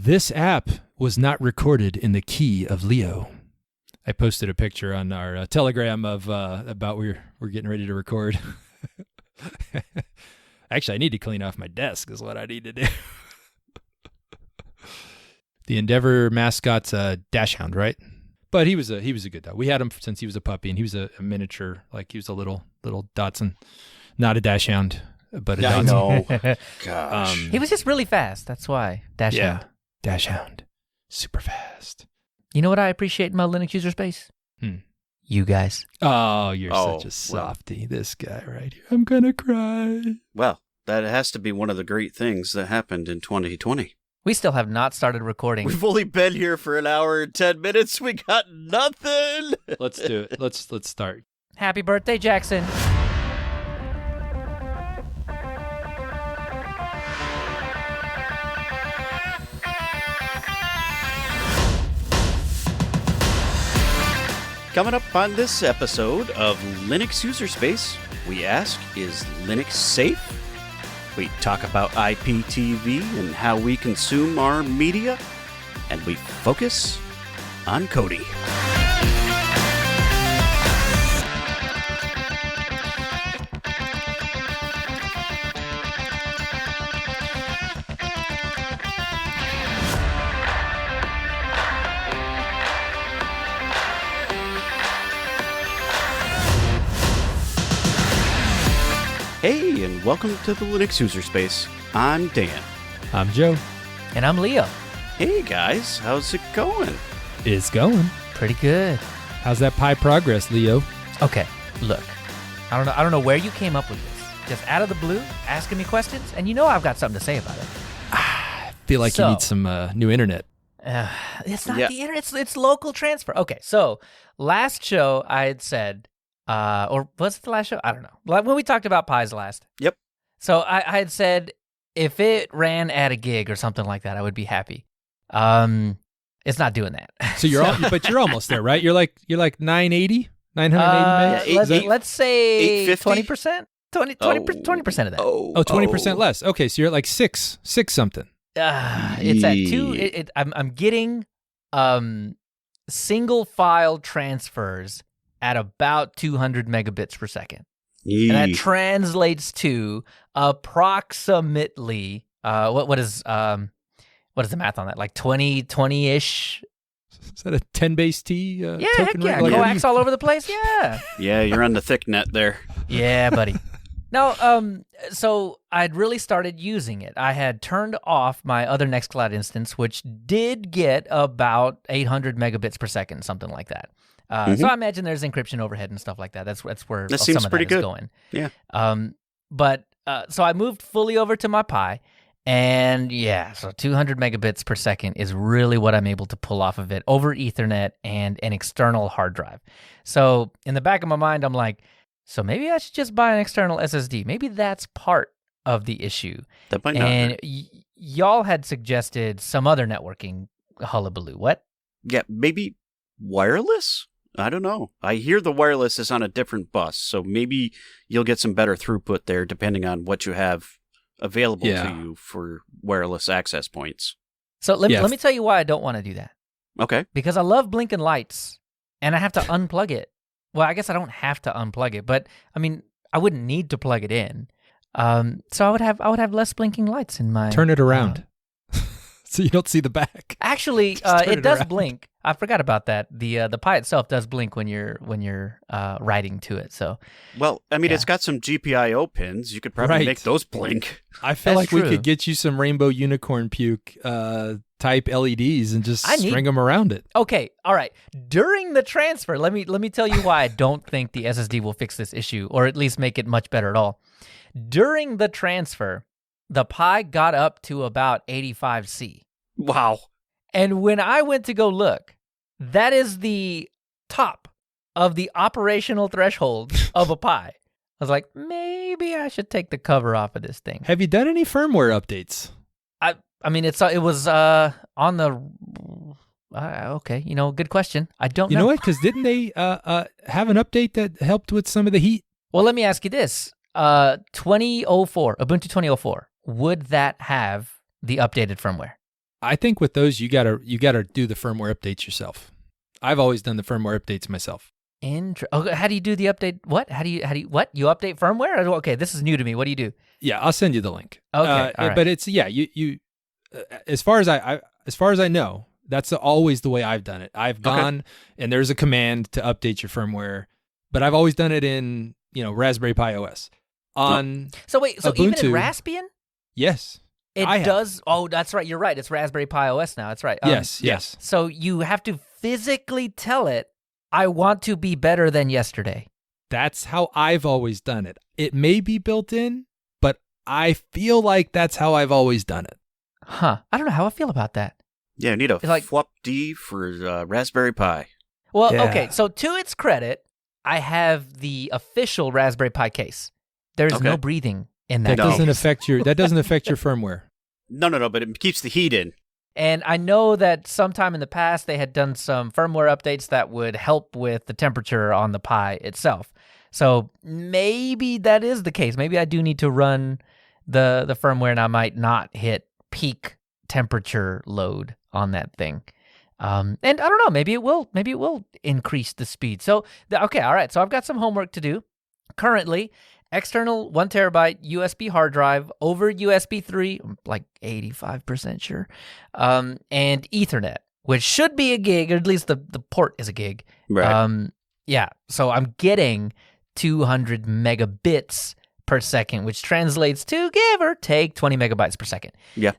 This app was not recorded in the key of Leo. I posted a picture on our Telegram of about we're getting ready to record. Actually, I need to clean off my desk is what I need to do. The Endeavor mascot's a dachshund, right? But he was a good dog. We had him since he was a puppy, and he was a miniature, like he was a little Dachshund, not a dachshund, but a Dachshund. I know. Gosh. He was just really fast. That's why. Dachshund. Yeah, dachshund, super fast. You know what I appreciate in my Linux user space? You guys. Oh, you're such a softie. This guy right here. I'm gonna cry. Well, that has to be one of the great things that happened in 2020. We still have not started recording. We've only been here for an hour and 10 minutes. We got nothing. Let's do it. Let's start. Happy birthday, Jackson. Coming up on this episode of Linux User Space, we ask, is Linux safe? We talk about IPTV and how we consume our media, and we focus on Kodi. Hey, and welcome to the Linux User Space. I'm Dan. I'm Joe. And I'm Leo. Hey guys, how's it going? It's going. Pretty good. How's that pie progress, Leo? Okay, look. I don't know where you came up with this. Just out of the blue, asking me questions, and you know I've got something to say about it. I feel like you need some new internet. It's not the internet, it's local transfer. Okay, so last show I had said, or was it the last show? I don't know. When we talked about pies last. Yep. So I had said if it ran at a gig or something like that, I would be happy. It's not doing that. So but you're almost there, right? You're like 980 megs? Let's say 850? 20%? 20% of that. Oh, 20% less. Okay, so you're at like six something. It's at 2. I'm getting single file transfers at about 200 megabits per second. And that translates to approximately what is the math on that? Like 20-ish? Is that a 10 base T? Yeah, heck yeah. Coax all over the place. Yeah. Yeah, you're on the thick net there. Yeah, buddy. No, so I'd really started using it. I had turned off my other Nextcloud instance, which did get about 800 megabits per second, something like that. So I imagine there's encryption overhead and stuff like that. That's where that some seems of pretty that is good. going. Yeah. But so I moved fully over to my Pi, and yeah, so 200 megabits per second is really what I'm able to pull off of it over Ethernet and an external hard drive. So in the back of my mind, I'm like, so maybe I should just buy an external SSD. Maybe that's part of the issue. That might not. And y'all had suggested some other networking hullabaloo. What? Yeah, maybe wireless? I don't know. I hear the wireless is on a different bus, so maybe you'll get some better throughput there depending on what you have available to you for wireless access points. So let me tell you why I don't want to do that. Okay. Because I love blinking lights, and I have to unplug it. Well, I guess I don't have to unplug it, but I mean, I wouldn't need to plug it in. So I would have less blinking lights in my. Turn it around. So you don't see the back. Actually, it does blink. I forgot about that. The Pi itself does blink when you're writing to it. So, well, I mean, it's got some GPIO pins. You could probably make those blink. I feel like we could get you some rainbow unicorn puke type LEDs and just string them around it. Okay, all right. During the transfer, let me tell you why I don't think the SSD will fix this issue, or at least make it much better at all. During the transfer, the Pi got up to about 85C. Wow. And when I went to go look, that is the top of the operational threshold of a Pi. I was like, maybe I should take the cover off of this thing. Have you done any firmware updates? I mean, it was on the. Okay, good question. I don't know. You know what? Because didn't they have an update that helped with some of the heat? Well, let me ask you this: 2004, Ubuntu 2004, would that have the updated firmware? I think with those, you gotta do the firmware updates yourself. I've always done the firmware updates myself. Okay, how do you do the update? What? How do you You update firmware? Okay, this is new to me. What do you do? Yeah, I'll send you the link. Okay, all right. But it's you as far as I know, that's always the way I've done it. I've gone and there's a command to update your firmware, but I've always done it in Raspberry Pi OS. On so wait, so Ubuntu, even in Raspbian, yes, it does. Oh, that's right. You're right. It's Raspberry Pi OS now. That's right. Yes. So you have to physically tell it, I want to be better than yesterday. That's how I've always done it. It may be built in, but I feel like that's how I've always done it. Huh. I don't know how I feel about that. Yeah, I need a FWAP-D for Raspberry Pi. Well, Yeah. okay. So to its credit, I have the official Raspberry Pi case. There's no breathing in that. That doesn't affect your firmware. No, but it keeps the heat in. And I know that sometime in the past they had done some firmware updates that would help with the temperature on the Pi itself. So maybe that is the case. Maybe I do need to run the firmware and I might not hit peak temperature load on that thing. And I don't know, maybe it will increase the speed. So, okay, all right. So I've got some homework to do. Currently, external 1 terabyte USB hard drive over USB 3, I'm like 85% sure, and Ethernet, which should be a gig, or at least the port is a gig. Right. Yeah, so I'm getting 200 megabits per second, which translates to give or take 20 megabytes per second. Yeah.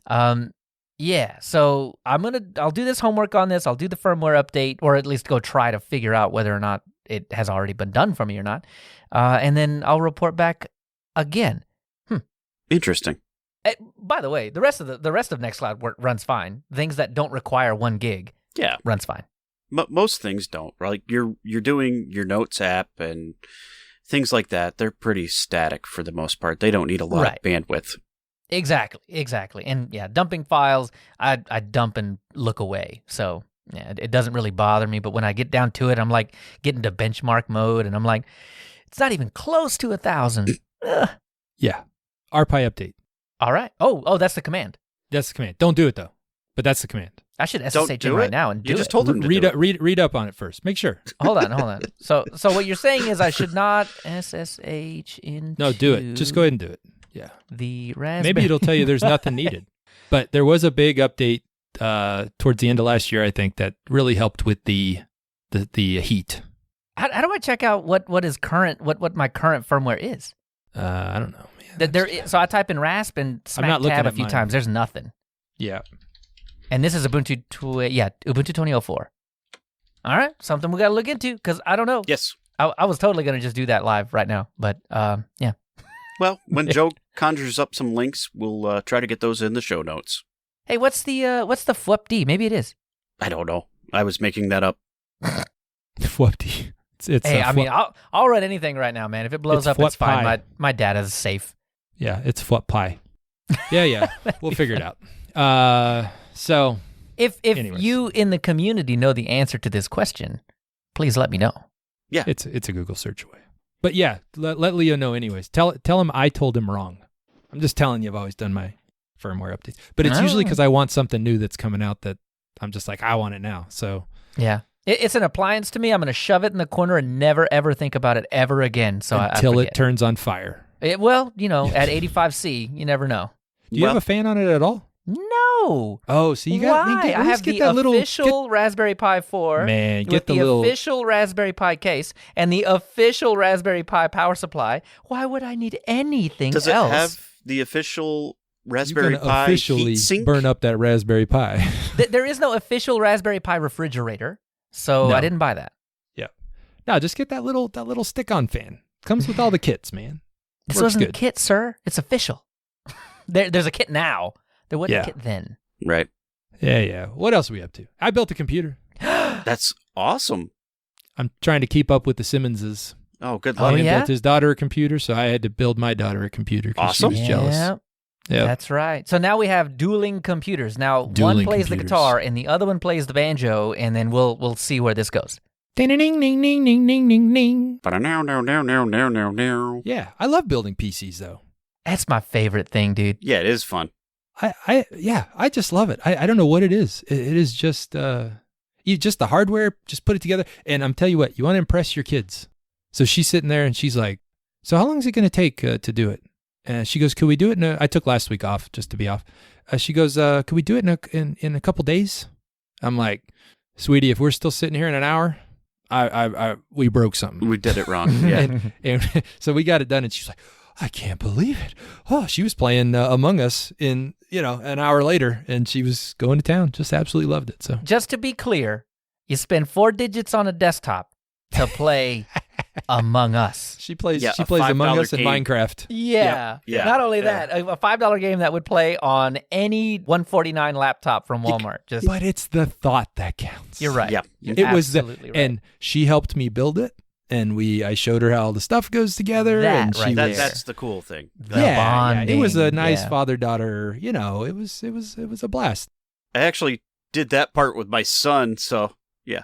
Yeah, so I'll do this homework on this. I'll do the firmware update, or at least go try to figure out whether or not it has already been done for me or not. And then I'll report back again. Interesting. By the way, the rest of Nextcloud runs fine. Things that don't require 1 gig, runs fine. Most things don't. Like you're doing your Notes app and things like that. They're pretty static for the most part. They don't need a lot of bandwidth. Exactly. And yeah, dumping files, I dump and look away. So yeah, it doesn't really bother me. But when I get down to it, I'm like getting to benchmark mode, and I'm like, it's not even close to 1,000. Yeah. rpi-update. All right. Oh, that's the command. That's the command. Don't do it though, but that's the command. I should SSH in right now and do it. You just told them to read up on it first. Make sure. Hold on. So what you're saying is I should not SSH into... No, do it. Just go ahead and do it. Yeah. The Raspberry... Maybe it'll tell you there's nothing needed. But there was a big update towards the end of last year, I think, that really helped with the heat. How do I check out what is current, what my current firmware is? I don't know, man. So I type in rasp and smack tab a few times. There's nothing. Yeah. And this is Ubuntu 2004. All right, something we got to look into, because I don't know. Yes. I was totally going to just do that live right now, but yeah. Well, when Joe conjures up some links, we'll try to get those in the show notes. Hey, what's the FWAP-D? Maybe it is. I don't know. I was making that up. FWAP-D. Hey, I mean, I'll run anything right now, man. If it blows up, it's fine. My data's safe. Yeah, it's FWAP-Pi. Yeah. We'll figure it out. So, if anyways. You in the community know the answer to this question, please let me know. Yeah, it's a Google search away. But yeah, let Leo know anyways. Tell him I told him wrong. I'm just telling you, I've always done my firmware updates. But it's usually because I want something new that's coming out that I'm just like, I want it now. So yeah, it's an appliance to me. I'm going to shove it in the corner and never ever think about it ever again. So until it turns on fire. Well, at 85C, you never know. Do you have a fan on it at all? No. Oh, so you got. Why? I have the official Raspberry Pi 4. Man, with the official Raspberry Pi case and the official Raspberry Pi power supply. Why would I need anything else? Does it have the official Raspberry Pi officially heatsink? Burn up that Raspberry Pi? There is no official Raspberry Pi refrigerator, so no. I didn't buy that. Yeah. No, just get that little stick-on fan. Comes with all the kits, man. This wasn't a kit, sir. It's official. There's a kit now. There wasn't a kit then. Right. Yeah. What else are we up to? I built a computer. That's awesome. I'm trying to keep up with the Simmonses. Oh, good luck. He built his daughter a computer, so I had to build my daughter a computer because she was jealous. Yeah, that's right. So now we have dueling computers. Now one plays the guitar and the other one plays the banjo, and then we'll see where this goes. Ding ding ding ding ding ding ding ding. Now. Yeah, I love building PCs though. That's my favorite thing, dude. Yeah, it is fun. I just love it. I don't know what it is. It is just just the hardware, just put it together. And I'm telling you what, you want to impress your kids. So she's sitting there and she's like, so how long is it going to take to do it? And she goes, could we do it? I took last week off just to be off. She goes, could we do it in a couple days? I'm like, sweetie, if we're still sitting here in an hour, we broke something. We did it wrong. Yeah. and so we got it done. And she's like, I can't believe it. Oh, she was playing Among Us in, an hour later, and she was going to town. Just absolutely loved it. So just to be clear, you spend 4 digits on a desktop to play Among Us. She plays Among Us and Minecraft. Yeah. Not only that, a $5 game that would play on any $149 laptop from Walmart. But it's the thought that counts. You're right. Yeah. It was right. And she helped me build it. And I showed her how all the stuff goes together. That's the cool thing. Bonding. It was a nice father-daughter. It was a blast. I actually did that part with my son. So yeah.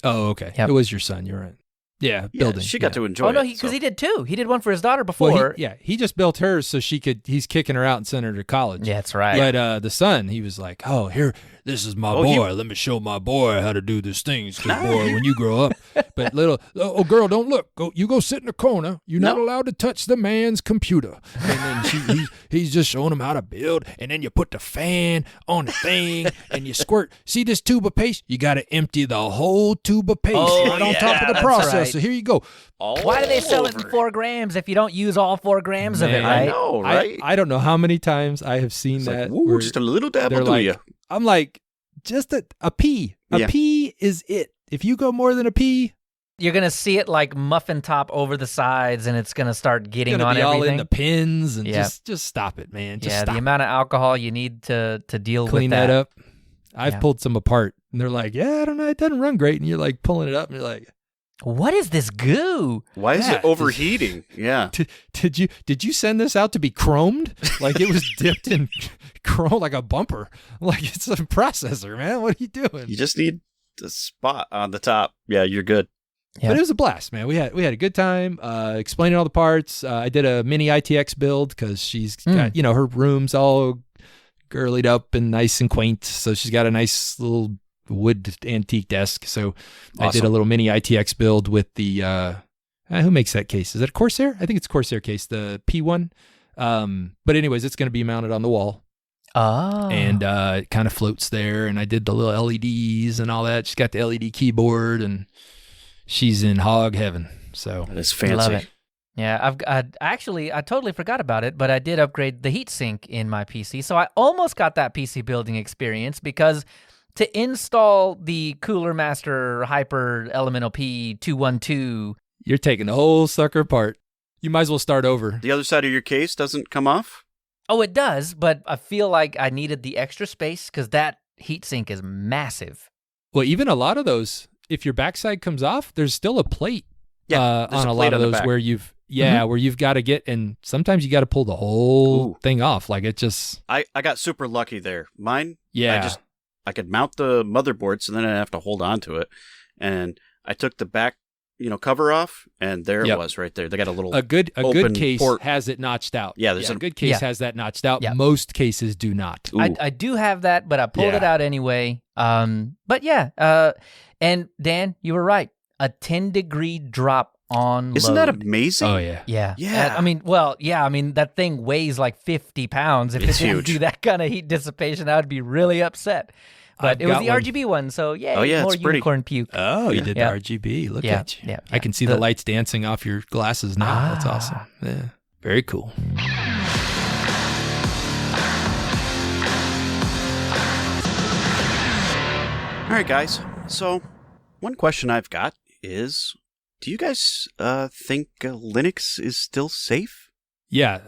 Oh, okay. Yep. It was your son. You're right. Yeah, building. She got to enjoy it. Oh, no, because he did too. He did one for his daughter before. Well, he just built hers so he's kicking her out and sending her to college. Yeah, that's right. But the son, he was like, oh, here, this is my boy. Let me show my boy how to do these things. Because, boy, when you grow up. But girl, don't look. You go sit in the corner. You're not allowed to touch the man's computer. And then he's just showing him how to build. And then you put the fan on the thing and you squirt. See this tube of paste? You got to empty the whole tube of paste on top of the processor. Right. So here you go. Why do they sell it in 4 grams if you don't use all 4 grams of it, right? I know, right? I don't know how many times I have seen that. Like, just a little dab will do you. I'm like, just a pea. A pea is it. If you go more than a pea, you're going to see it like muffin top over the sides, and it's going to start getting on everything. everything. All in the pins, and just stop it, man. Just stop. The amount of alcohol you need to deal Clean with that. up. I've pulled some apart, and they're like, yeah, I don't know, it doesn't run great. And you're like pulling it up, and you're like, what is this goo? Why is it overheating? Did you send this out to be chromed? Like it was dipped in chrome, like a bumper. Like it's a processor, man. What are you doing? You just need the spot on the top. Yeah, you're good. Yeah. But it was a blast, man. We had a good time explaining all the parts. I did a mini ITX build because she's got, her room's all girlied up and nice and quaint. So she's got a nice little wood antique desk. So awesome. I did a little mini ITX build with the who makes that case? Is it a Corsair? I think it's a Corsair case, the P1. But anyways, it's going to be mounted on the wall. Oh. And it kind of floats there. And I did the little LEDs and all that. She's got the LED keyboard and she's in hog heaven. So it's fancy. Love it. Yeah, I totally forgot about it, but I did upgrade the heatsink in my PC. So I almost got that PC building experience because to install the Cooler Master Hyper Elemental P212, you're taking the whole sucker apart. You might as well start over. The other side of your case doesn't come off? Oh, it does, but I feel like I needed the extra space because that heatsink is massive. Well, even a lot of those, if your backside comes off, there's still a plate on a lot of those where you've where you've got to get, and sometimes you got to pull the whole thing off. Like it just... I got super lucky there. Mine, I could mount the motherboard, so then I have to hold on to it. And I took the back, cover off, and there it was right there. They got a good case port. Has it notched out. Yeah, there's a good case has that notched out. Yeah. Most cases do not. I do have that, but I pulled it out anyway. But yeah, and Dan, you were right. A 10-degree drop on Isn't load. that amazing? Oh yeah. Yeah. I mean, that thing weighs like 50 pounds. If it didn't do that kind of heat dissipation, I would be really upset. But it was the RGB one, so more unicorn puke. Oh, you did the RGB. Look at you. Yeah. I can see the lights dancing off your glasses now. That's awesome. Yeah. Very cool. All right, guys. So one question I've got is, do you guys think Linux is still safe? Yeah,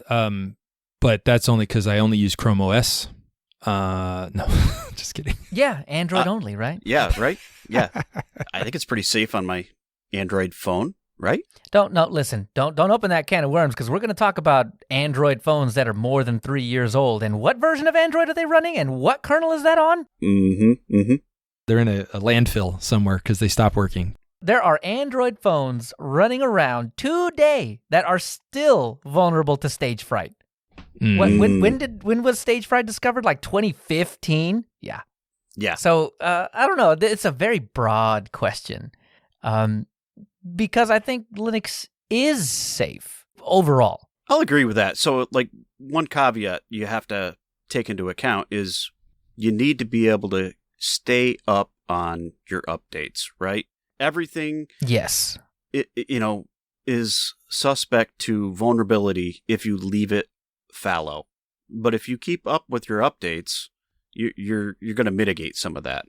but that's only because I only use Chrome OS. No, just kidding. Yeah, Android only, right? Yeah, right? Yeah. I think it's pretty safe on my Android phone, right? Don't open that can of worms because we're going to talk about Android phones that are more than 3 years old. And what version of Android are they running and what kernel is that on? They're in a landfill somewhere because they stopped working. There are Android phones running around today that are still vulnerable to stage fright. When was stage fright discovered? Like 2015? Yeah. Yeah. So I don't know. It's a very broad question, because I think Linux is safe overall. I'll agree with that. So, like, one caveat you have to take into account is you need to be able to stay up on your updates, right? Everything, Yes. is suspect to vulnerability if you leave it fallow. But if you keep up with your updates, you're going to mitigate some of that.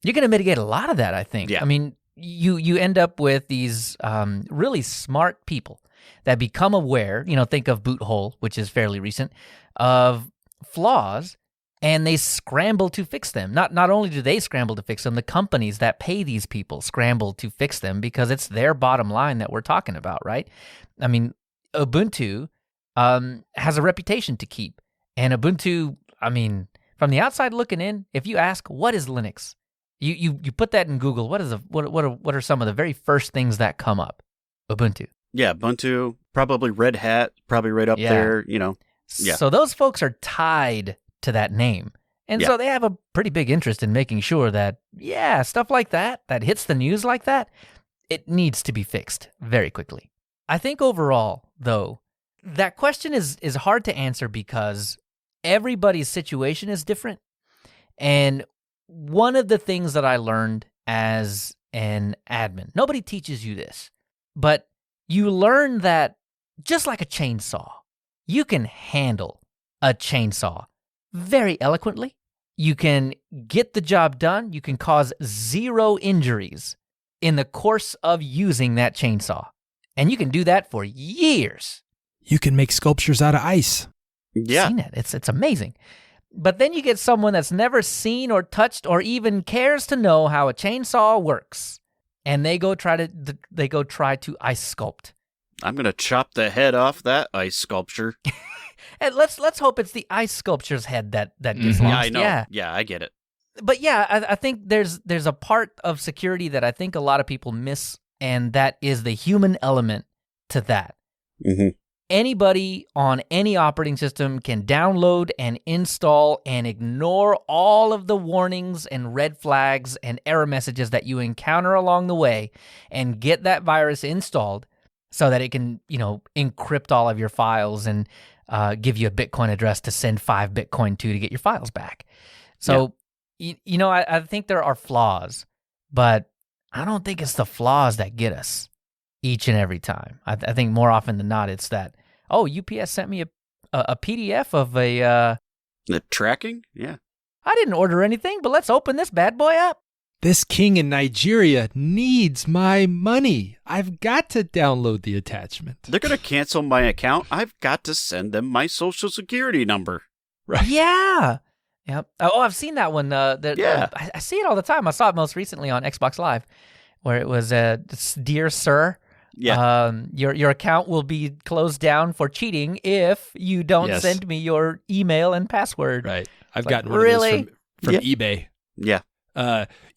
You're going to mitigate a lot of that, I think. Yeah. I mean, you end up with these really smart people that become aware, think of BootHole, which is fairly recent, of flaws, and they scramble to fix them. Not only do they scramble to fix them, the companies that pay these people scramble to fix them because it's their bottom line that we're talking about, right? I mean, Ubuntu has a reputation to keep. And Ubuntu, I mean, from the outside looking in, if you ask, what is Linux? You put that in Google, what are some of the very first things that come up? Ubuntu. Yeah, Ubuntu, probably Red Hat, probably right up there, Yeah. So those folks are tied to that name. And so they have a pretty big interest in making sure that, stuff like that hits the news like that, it needs to be fixed very quickly. I think overall, though, that question is hard to answer because everybody's situation is different. And one of the things that I learned as an admin, nobody teaches you this, but you learn that just like a chainsaw, you can handle a chainsaw very eloquently. You can get the job done. You can cause 0 injuries in the course of using that chainsaw. And you can do that for years. You can make sculptures out of ice. Yeah. Seen it. It's amazing. But then you get someone that's never seen or touched or even cares to know how a chainsaw works, and they go try to ice sculpt. I'm going to chop the head off that ice sculpture. And let's hope it's the ice sculpture's head that gets lost. Yeah, I know. Yeah, I get it. But I think there's a part of security that I think a lot of people miss, and that is the human element to that. Mm-hmm. Anybody on any operating system can download and install and ignore all of the warnings and red flags and error messages that you encounter along the way and get that virus installed so that it can, encrypt all of your files and give you a Bitcoin address to send 5 Bitcoin to get your files back. So, I think there are flaws, but I don't think it's the flaws that get us each and every time. I think more often than not, it's that, UPS sent me a PDF of The tracking? Yeah. I didn't order anything, but let's open this bad boy up. This king in Nigeria needs my money. I've got to download the attachment. They're going to cancel my account. I've got to send them my social security number. Right. Yeah. Yep. Oh, I've seen that one. Yeah. I see it all the time. I saw it most recently on Xbox Live, where it was, Dear Sir, your account will be closed down for cheating if you don't send me your email and password. Right. I've Like, gotten one really? of those from eBay. Yeah.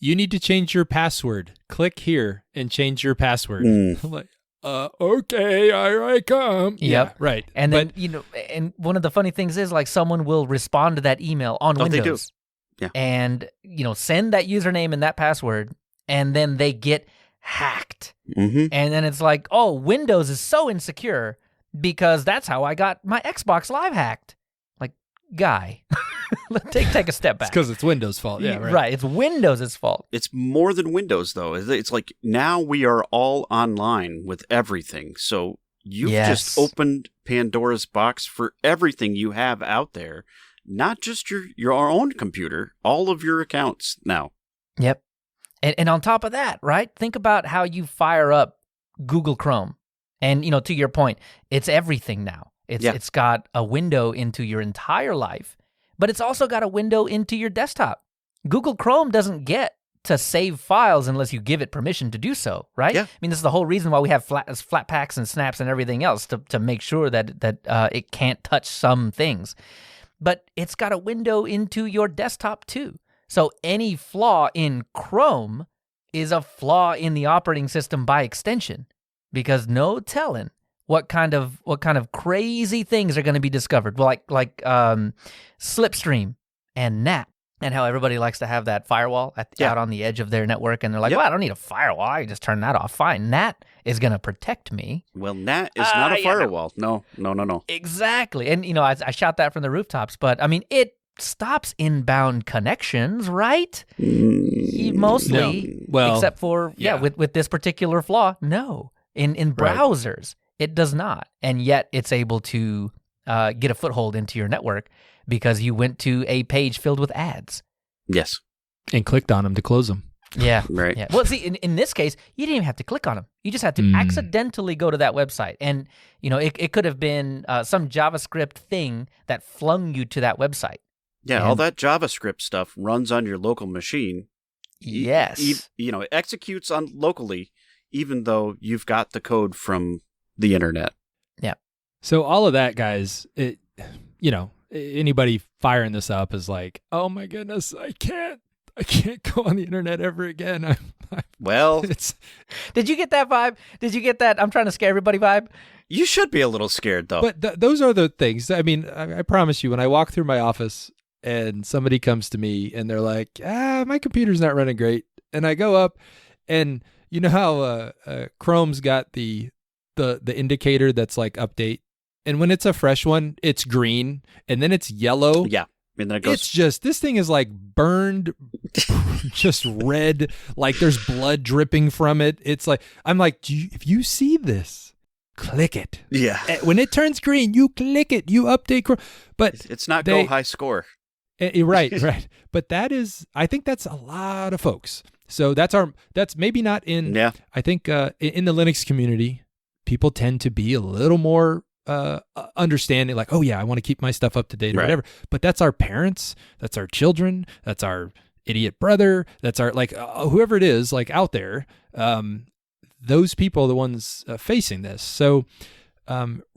You need to change your password. Click here and change your password. I'm like, okay, here I come. Yep. Yeah, right. And then, and one of the funny things is, like, someone will respond to that email on Windows. They do. Yeah. And, send that username and that password, and then they get hacked. Mm-hmm. And then it's like, oh, Windows is so insecure because that's how I got my Xbox Live hacked. Like, guy, take a step back. It's because it's Windows' fault. Yeah, right. It's Windows' fault. It's more than Windows, though. It's like now we are all online with everything. So you've just opened Pandora's box for everything you have out there, not just your own computer, all of your accounts now. Yep. And on top of that, right, think about how you fire up Google Chrome. And, to your point, it's everything now. It's got a window into your entire life, but it's also got a window into your desktop. Google Chrome doesn't get to save files unless you give it permission to do so, right? Yeah. I mean, this is the whole reason why we have flat packs and snaps and everything else to make sure that it can't touch some things. But it's got a window into your desktop too. So any flaw in Chrome is a flaw in the operating system by extension, because no telling what kind of crazy things are going to be discovered. Well, like Slipstream and NAT, and how everybody likes to have that firewall out on the edge of their network, and they're like, well, I don't need a firewall. I can just turn that off. Fine. NAT is going to protect me. Well, NAT is not a firewall. No. Exactly. And, I shout that from the rooftops, but, I mean, it stops inbound connections, right? Mostly. No. Well, except for, with this particular flaw, no. In browsers, it does not. And yet it's able to get a foothold into your network because you went to a page filled with ads. Yes. And clicked on them to close them. Yeah. Right. Yeah. Well, see, in this case, you didn't even have to click on them. You just had to accidentally go to that website. And, it could have been some JavaScript thing that flung you to that website. Yeah, all that JavaScript stuff runs on your local machine. Yes. It executes on locally, even though you've got the code from the internet. Yeah. So all of that, guys, anybody firing this up is like, oh my goodness, I can't go on the internet ever again. Did you get that vibe? Did you get that I'm trying to scare everybody vibe? You should be a little scared, though. But those are the things. I mean, I promise you, when I walk through my office and somebody comes to me and they're like, my computer's not running great. And I go up and you know how Chrome's got the indicator that's like update. And when it's a fresh one, it's green and then it's yellow. Yeah. And then it goes. It's just, this thing is like burned, just red, like there's blood dripping from it. It's like, I'm like, if you see this, click it. Yeah. When it turns green, you click it, you update Chrome. But it's not go high score. Right. But I think that's a lot of folks. So that's maybe not in, I think in the Linux community, people tend to be a little more understanding, like, oh yeah, I want to keep my stuff up to date or whatever. But that's our parents, that's our children, that's our idiot brother, that's our, like, whoever it is, like out there, those people are the ones facing this. So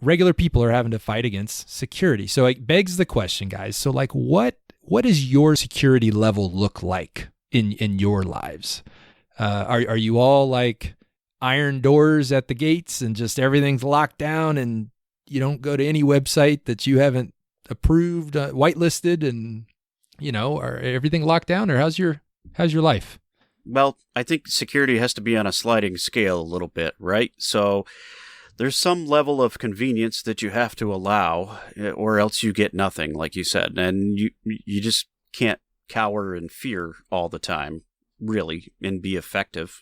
regular people are having to fight against security. So it begs the question, guys. So like, what does your security level look like in your lives? Are you all like iron doors at the gates and just everything's locked down and you don't go to any website that you haven't approved, whitelisted, and are everything locked down? Or how's your life? Well, I think security has to be on a sliding scale a little bit, right? So there's some level of convenience that you have to allow, or else you get nothing, like you said. And you just can't cower in fear all the time, really, and be effective.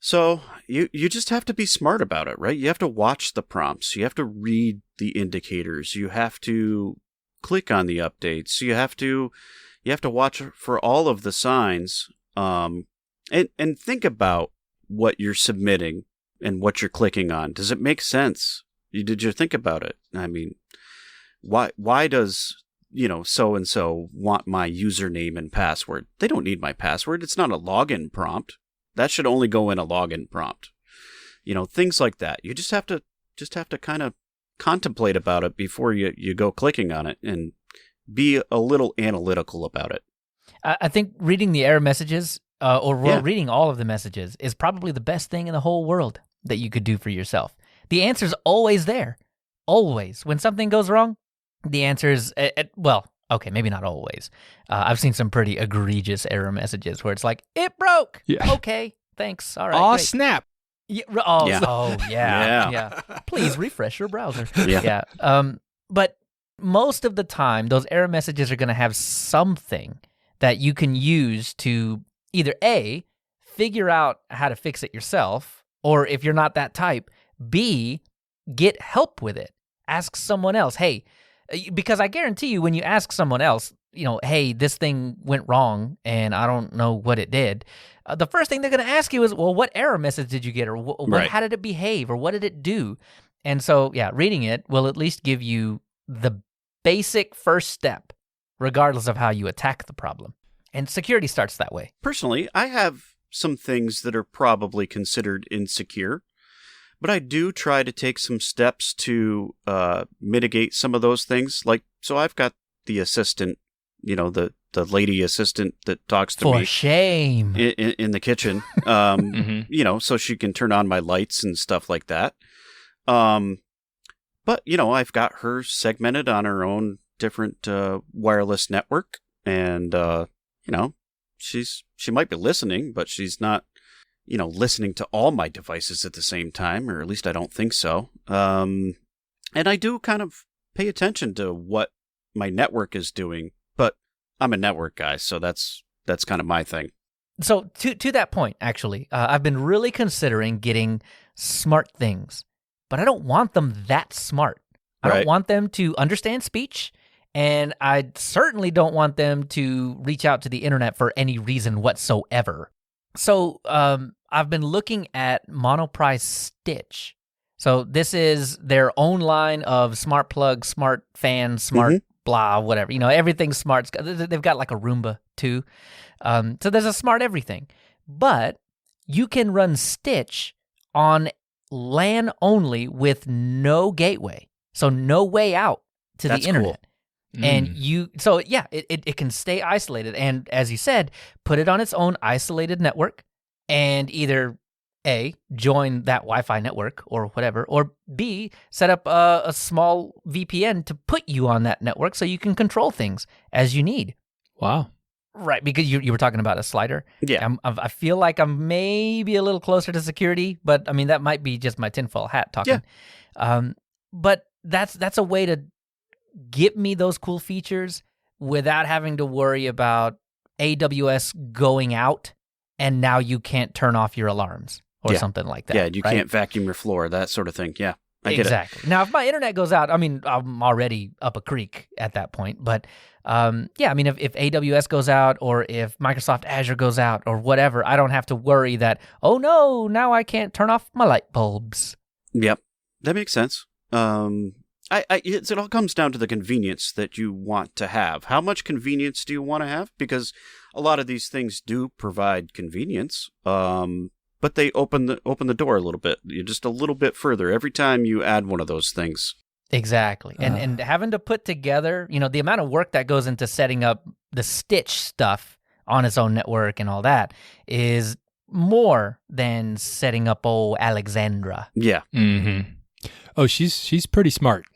So you just have to be smart about it, right? You have to watch the prompts. You have to read the indicators. You have to click on the updates. You have to watch for all of the signs, and think about what you're submitting and what you're clicking on. Does it make sense? Did you think about it? I mean, why does so-and-so want my username and password? They don't need my password. It's not a login prompt. That should only go in a login prompt. Things like that. You just have to kind of contemplate about it before you go clicking on it and be a little analytical about it. I think reading the error messages reading all of the messages is probably the best thing in the whole world that you could do for yourself. The answer's always there. Always. When something goes wrong, the answer is, okay, maybe not always. I've seen some pretty egregious error messages where it's like, it broke. Yeah. Okay, thanks. All right. Oh, great. Snap. Yeah. Please refresh your browser. Yeah. But most of the time, those error messages are going to have something that you can use to either A, figure out how to fix it yourself, or if you're not that type, B, get help with it. Ask someone else, hey, because I guarantee you when you ask someone else, hey, this thing went wrong and I don't know what it did, the first thing they're going to ask you is, well, what error message did you get? Or how did it behave? Or what did it do? And so, reading it will at least give you the basic first step, regardless of how you attack the problem. And security starts that way. Personally, I have some things that are probably considered insecure, but I do try to take some steps to mitigate some of those things. Like, so I've got the assistant, the lady assistant that talks to me. For shame. In the kitchen, so she can turn on my lights and stuff like that. But, I've got her segmented on her own different wireless network. And, she might be listening, but she's not, listening to all my devices at the same time, or at least I don't think so. And I do kind of pay attention to what my network is doing, but I'm a network guy, so that's kind of my thing. So to that point, actually, I've been really considering getting smart things, but I don't want them that smart. I don't want them to understand speech, and I certainly don't want them to reach out to the internet for any reason whatsoever. So I've been looking at Monoprice Stitch. So this is their own line of smart plug, smart fan, smart blah, whatever. Everything's smart. They've got like a Roomba too. So there's a smart everything. But you can run Stitch on LAN only with no gateway. So no way out to the internet. Cool. And it can stay isolated. And as you said, put it on its own isolated network and either A, join that Wi-Fi network or whatever, or B, set up a small VPN to put you on that network so you can control things as you need. Wow. Right, because you were talking about a slider. Yeah. I feel like I'm maybe a little closer to security, but I mean, that might be just my tinfoil hat talking. Yeah. But that's a way to get me those cool features without having to worry about AWS going out and now you can't turn off your alarms or something like that. Yeah, you can't vacuum your floor, that sort of thing. Yeah, I get it. Exactly. Now, if my internet goes out, I mean, I'm already up a creek at that point. But I mean, if AWS goes out or if Microsoft Azure goes out or whatever, I don't have to worry that, oh no, now I can't turn off my light bulbs. Yep, that makes sense. It all comes down to the convenience that you want to have. How much convenience do you want to have? Because a lot of these things do provide convenience, but they open the door a little bit, just a little bit further every time you add one of those things. Exactly. And having to put together, the amount of work that goes into setting up the Stitch stuff on its own network and all that is more than setting up old Alexandra. Yeah. Mm-hmm. Oh, she's pretty smart.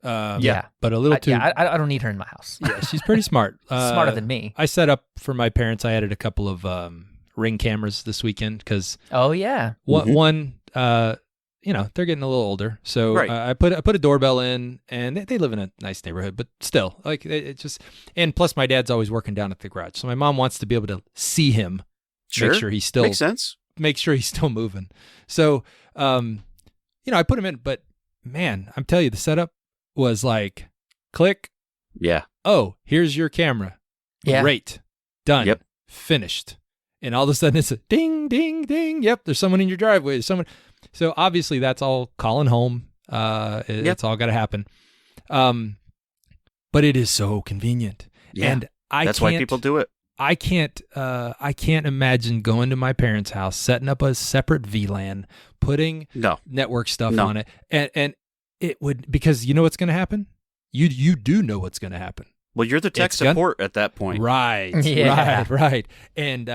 Yeah, but a little too. I don't need her in my house. Yeah, she's pretty smart. Smarter than me. I set up for my parents. I added a couple of Ring cameras this weekend because. Oh yeah. One, they're getting a little older, so I put a doorbell in, and they live in a nice neighborhood, but still, like it just. And plus, my dad's always working down at the garage, so my mom wants to be able to see him. Sure. Make sure he's still makes sense. Make sure he's still moving. So, I put him in, but man, I'm telling you, the setup was like, click. Yeah. Oh, here's your camera. Yeah. Great. Done. Yep. Finished. And all of a sudden it's a ding, ding, ding. Yep. There's someone in your driveway. There's someone. So obviously that's all calling home. It's all got to happen. But it is so convenient. Yeah. And that's why people do it. I can't imagine going to my parents' house, setting up a separate VLAN, putting network stuff on it. And it would, because you know what's going to happen? You do know what's going to happen. Well, you're the tech support at that point. Right. Yeah. Right. And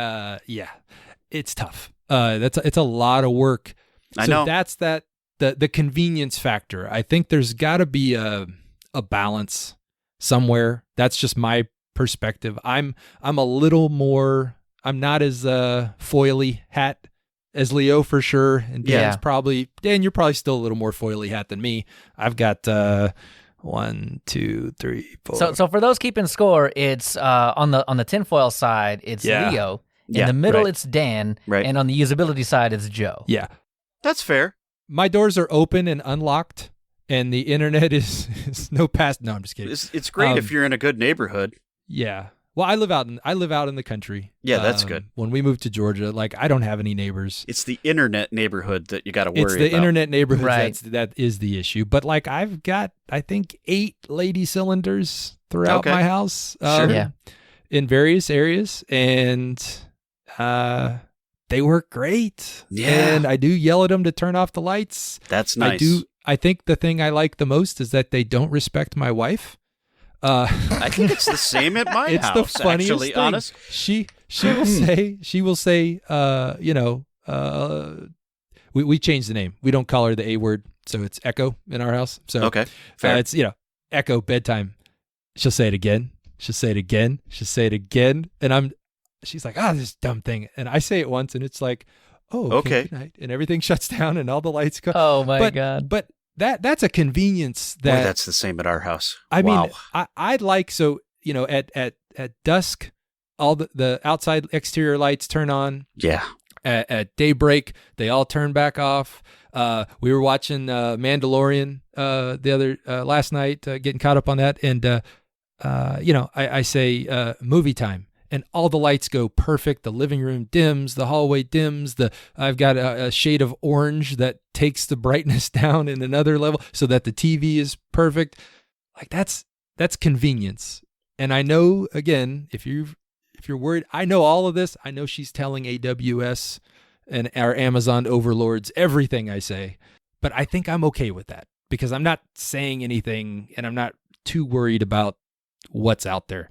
it's tough. It's a lot of work. I know. That's the convenience factor. I think there's got to be a balance somewhere. That's just my perspective. I'm a little more, I'm not as foily hat as Leo for sure, and Dan, you're probably still a little more foily hat than me. I've got 1, 2, 3, 4. So for those keeping score, it's on the tinfoil side, it's Leo. In the middle, it's Dan, and on the usability side, it's Joe. Yeah, that's fair. My doors are open and unlocked, and the internet is no pass. No, I'm just kidding. It's great if you're in a good neighborhood. Yeah. Well, I live out in the country. Yeah, that's good. When we moved to Georgia, I don't have any neighbors. It's the internet neighborhood that you got to worry about. It's the internet neighborhood right. that is the issue. But I've got, I think, 8 lady cylinders throughout my house. In various areas, and they work great. Yeah. And I do yell at them to turn off the lights. That's nice. I think the thing I like the most is that they don't respect my wife. I think it's the same at my house. It's the funniest actually, thing. Honest. She will say, we changed the name. We don't call her the A word. so it's echo in our house. So Okay, fair. it's echo bedtime. She'll say it again. She'll say it again. She'll say it again, and she's like, this dumb thing, and I say it once, and it's like, oh, okay. Good night, and everything shuts down, and all the lights go. Oh my God! But that's a convenience that that's the same at our house. I wow. mean, I'd like at dusk, all the outside exterior lights turn on. Yeah. At daybreak, they all turn back off. We were watching Mandalorian the other last night, getting caught up on that, and I say movie time, and all the lights go perfect. The living room dims, the hallway dims. I've got a shade of orange that takes the brightness down in another level, so that the TV is perfect. Like that's convenience. And I know, again, if you're worried, I know all of this. I know she's telling AWS and our Amazon overlords everything I say, but I think I'm okay with that because I'm not saying anything and I'm not too worried about what's out there.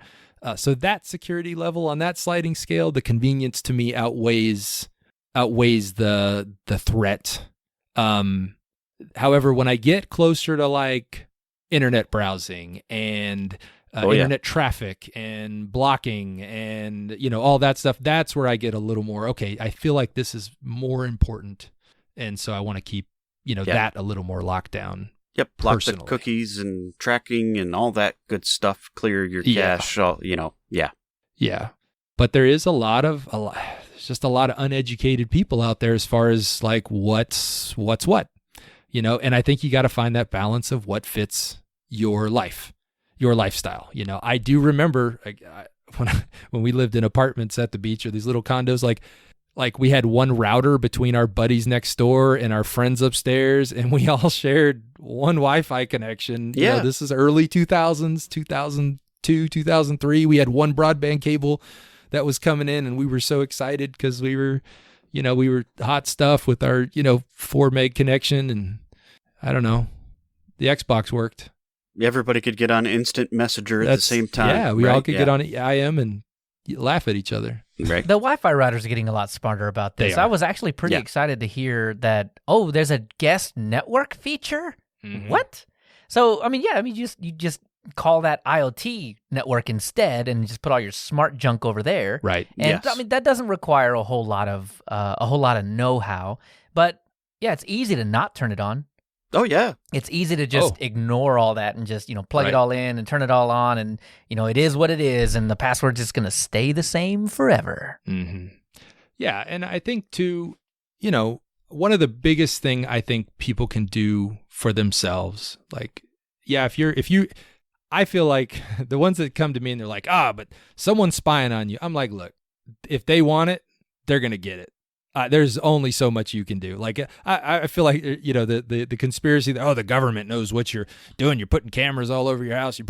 So that security level on that sliding scale, the convenience to me outweighs the threat. However, when I get closer to like internet browsing and internet traffic and blocking and all that stuff, that's where I get a little more, okay, I feel like this is more important, and so I want to keep that a little more locked down. Yep, block the cookies and tracking and all that good stuff, clear your cache, yeah. But there is there's just a lot of uneducated people out there as far as like what's what, and I think you got to find that balance of what fits your life, your lifestyle. I do remember when we lived in apartments at the beach or these little condos, like we had one router between our buddies next door and our friends upstairs, and we all shared one Wi-Fi connection. Yeah. This is early 2000s, 2002, 2003. We had one broadband cable that was coming in, and we were so excited because we were hot stuff with our, 4 meg connection, and I don't know, the Xbox worked. Everybody could get on instant messenger at the same time. Yeah, we all could get on IM and laugh at each other. Right. The Wi-Fi routers are getting a lot smarter about this. I was actually pretty excited to hear that, there's a guest network feature? Mm-hmm. What? So, you just call that IoT network instead and just put all your smart junk over there. Right. And that doesn't require a whole lot of know-how, but yeah, it's easy to not turn it on. Oh, yeah. It's easy to just ignore all that and just, plug it all in and turn it all on. And, it is what it is. And the password's just going to stay the same forever. Mm-hmm. Yeah. And I think, too, one of the biggest thing I think people can do for themselves, like, I feel like the ones that come to me and they're like, but someone's spying on you. I'm like, look, if they want it, they're going to get it. There's only so much you can do. Like I feel like the conspiracy that the government knows what you're doing. You're putting cameras all over your house.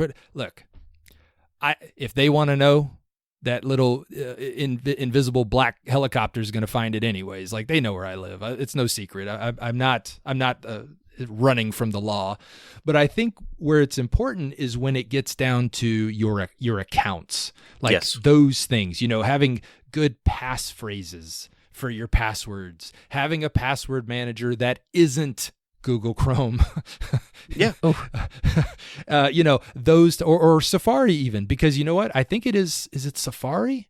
If they want to know, that little invisible black helicopter is going to find it anyways. Like they know where I live. It's no secret. I'm not running from the law, but I think where it's important is when it gets down to your accounts, like those things. Having good passphrases for your passwords, having a password manager that isn't Google Chrome. Those or Safari even, because you know what? I think is it Safari?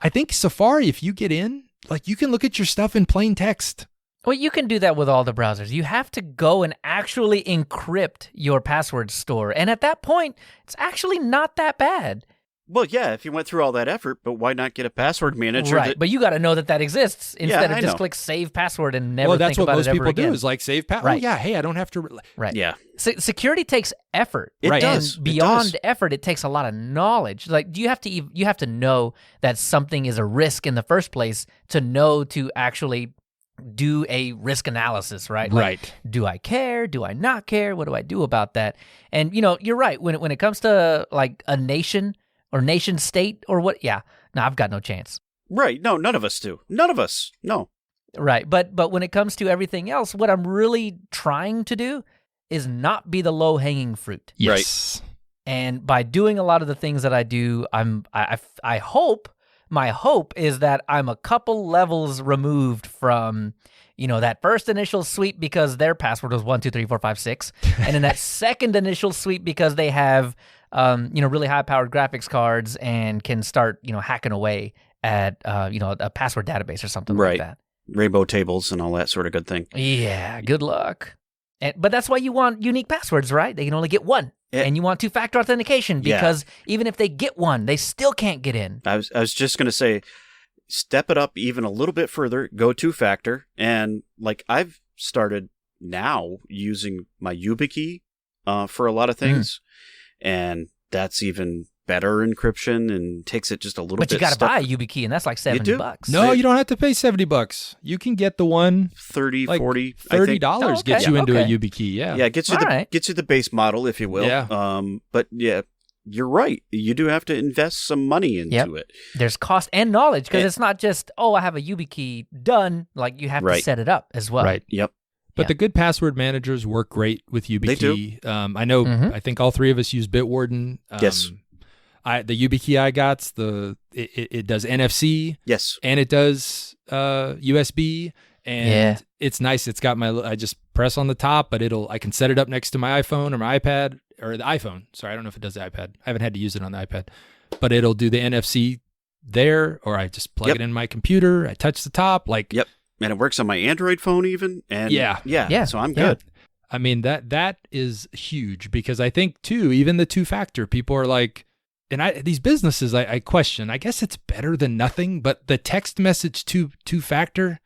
I think Safari, if you get in, like you can look at your stuff in plain text. Well, you can do that with all the browsers. You have to go and actually encrypt your password store. And at that point, it's actually not that bad. Well, yeah, if you went through all that effort, but why not get a password manager? Right, but you got to know that exists instead of just click save password and never think about it ever again. Well, that's what most people do is like save password. Right. Oh, yeah, hey, I don't have to. Right. Yeah. Security takes effort. It does. And beyond effort, it takes a lot of knowledge. Like, you have to know that something is a risk in the first place to know to actually do a risk analysis, right? Right. Do I care? Do I not care? What do I do about that? And, you're right. When it comes to like a nation or nation state or what? Yeah. No, I've got no chance. Right. No, none of us do. None of us. No. Right. But when it comes to everything else, what I'm really trying to do is not be the low-hanging fruit. Yes. Right. And by doing a lot of the things that I do, I hope my hope is that I'm a couple levels removed from, that first initial sweep because their password was 1, 2, 3, 4, 5, 6, and then that second initial sweep because they have, really high-powered graphics cards and can start, hacking away at, a password database or something like that. Rainbow tables and all that sort of good thing. Yeah, good luck. But that's why you want unique passwords, right? They can only get one. And you want two-factor authentication because even if they get one, they still can't get in. I was just going to say, step it up even a little bit further, go two-factor. And like I've started now using my Yubikey for a lot of things. And that's even better encryption and takes it just a little bit. But you got to buy a Yubikey, and that's like $70. No, you don't have to pay $70. You can get the one 30, like 40, $30 gets you into a Yubikey. Yeah, it gets you the base model, if you will. Yeah. But yeah, you're right. You do have to invest some money into it. There's cost and knowledge because it's not just I have a Yubikey done. Like you have to set it up as well. Right. Yep. But the good password managers work great with Yubikey. They do. I know. I think all three of us use Bitwarden. Yes. The Yubikey I got, it does NFC. Yes. And it does USB. And it's nice. It's got I just press on the top, but I can set it up next to my iPhone or my iPad or the iPhone. Sorry, I don't know if it does the iPad. I haven't had to use it on the iPad, but it'll do the NFC there, or I just plug it in my computer. I touch the top, Yep. And it works on my Android phone even. And yeah. So I'm good. I mean, that is huge because I think too, even the two-factor, people are like, and these businesses, I question. I guess it's better than nothing, but the text message two-factor.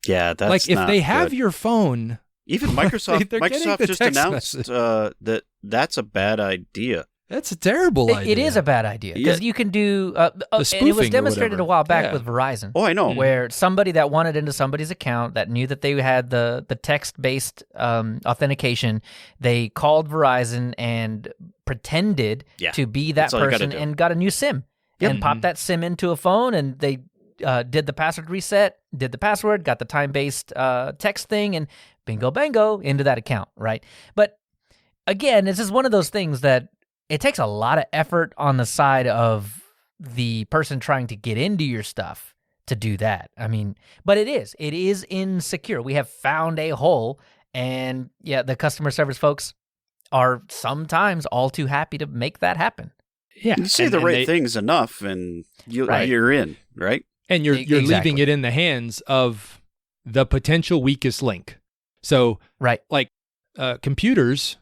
Yeah, that's like if not they have good. your phone. Even Microsoft just announced that that's a bad idea. That's a terrible idea. It is a bad idea because you can do and it was demonstrated a while back with Verizon. Oh, I know. Where somebody that wanted into somebody's account that knew that they had the text-based authentication, they called Verizon and pretended to be that person and got a new SIM and popped that SIM into a phone, and they did the password reset, did the password, got the time-based text thing, and bingo bango into that account, right? But again, this is one of those things that it takes a lot of effort on the side of the person trying to get into your stuff to do that. I mean, but it is insecure. We have found a hole, and the customer service folks are sometimes all too happy to make that happen. Yeah, you say the right things enough, and you're in, right? And you're leaving it in the hands of the potential weakest link. So, like computers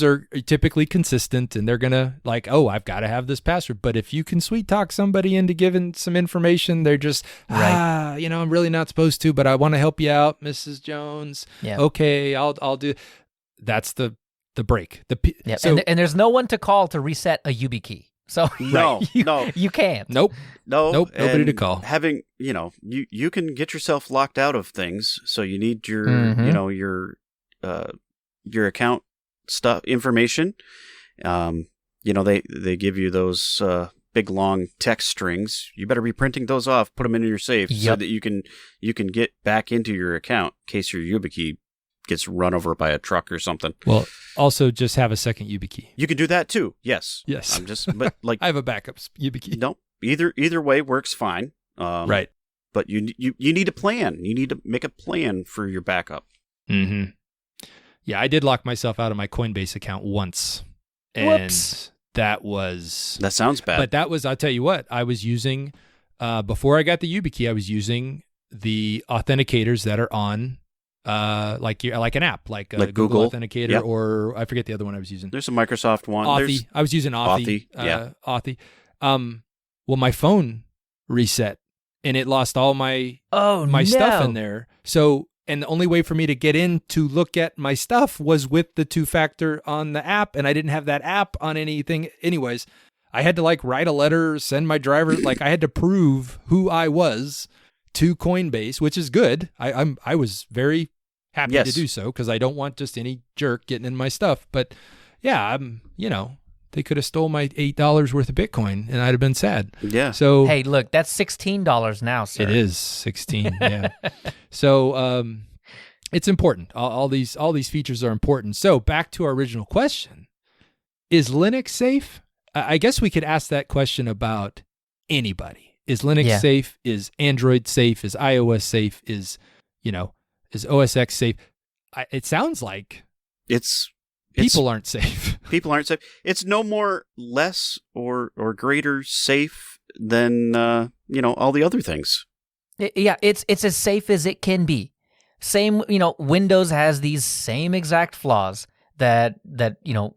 are typically consistent, and they're going to I've got to have this password. But if you can sweet talk somebody into giving some information, they're just, I'm really not supposed to, but I want to help you out, Mrs. Jones. Yeah. Okay, I'll do. That's the break. So, and there's no one to call to reset a Yubikey. So you can't. Nope. Nobody to call. Having, you can get yourself locked out of things. So you need your, your account stuff information. They give you those big long text strings. You better be printing those off, put them in your safe so that you can get back into your account in case your Yubikey gets run over by a truck or something. Well, also just have a second Yubikey. You can do that too. Yes. But I have a backup Yubikey. No, either way works fine. Right. But you need a plan. You need to make a plan for your backup. Mm-hmm. Yeah, I did lock myself out of my Coinbase account once. And Whoops. That sounds bad. But that was, I'll tell you what, I was using, before I got the Yubikey, I was using the authenticators that are on, like an app, like Google Authenticator, or I forget the other one I was using. There's a Microsoft one. Authy. I was using Authy. Authy. Well, my phone reset, and it lost all my stuff in there. So, and the only way for me to get in to look at my stuff was with the two-factor on the app, and I didn't have that app on anything. Anyways, I had to write a letter, send my driver, I had to prove who I was to Coinbase, which is good. I was very happy to do so because I don't want just any jerk getting in my stuff. But yeah, they could have stole my $8 worth of Bitcoin, and I'd have been sad. Yeah. So hey, look, that's $16 now, sir. It is 16. Yeah. So it's important. All these features are important. So back to our original question: is Linux safe? I guess we could ask that question about anybody. Is Linux safe? Is Android safe? Is iOS safe? Is OS X safe? It sounds like people aren't safe. People aren't safe. It's no more less or greater safe than all the other things. Yeah, it's as safe as it can be. Same, Windows has these same exact flaws that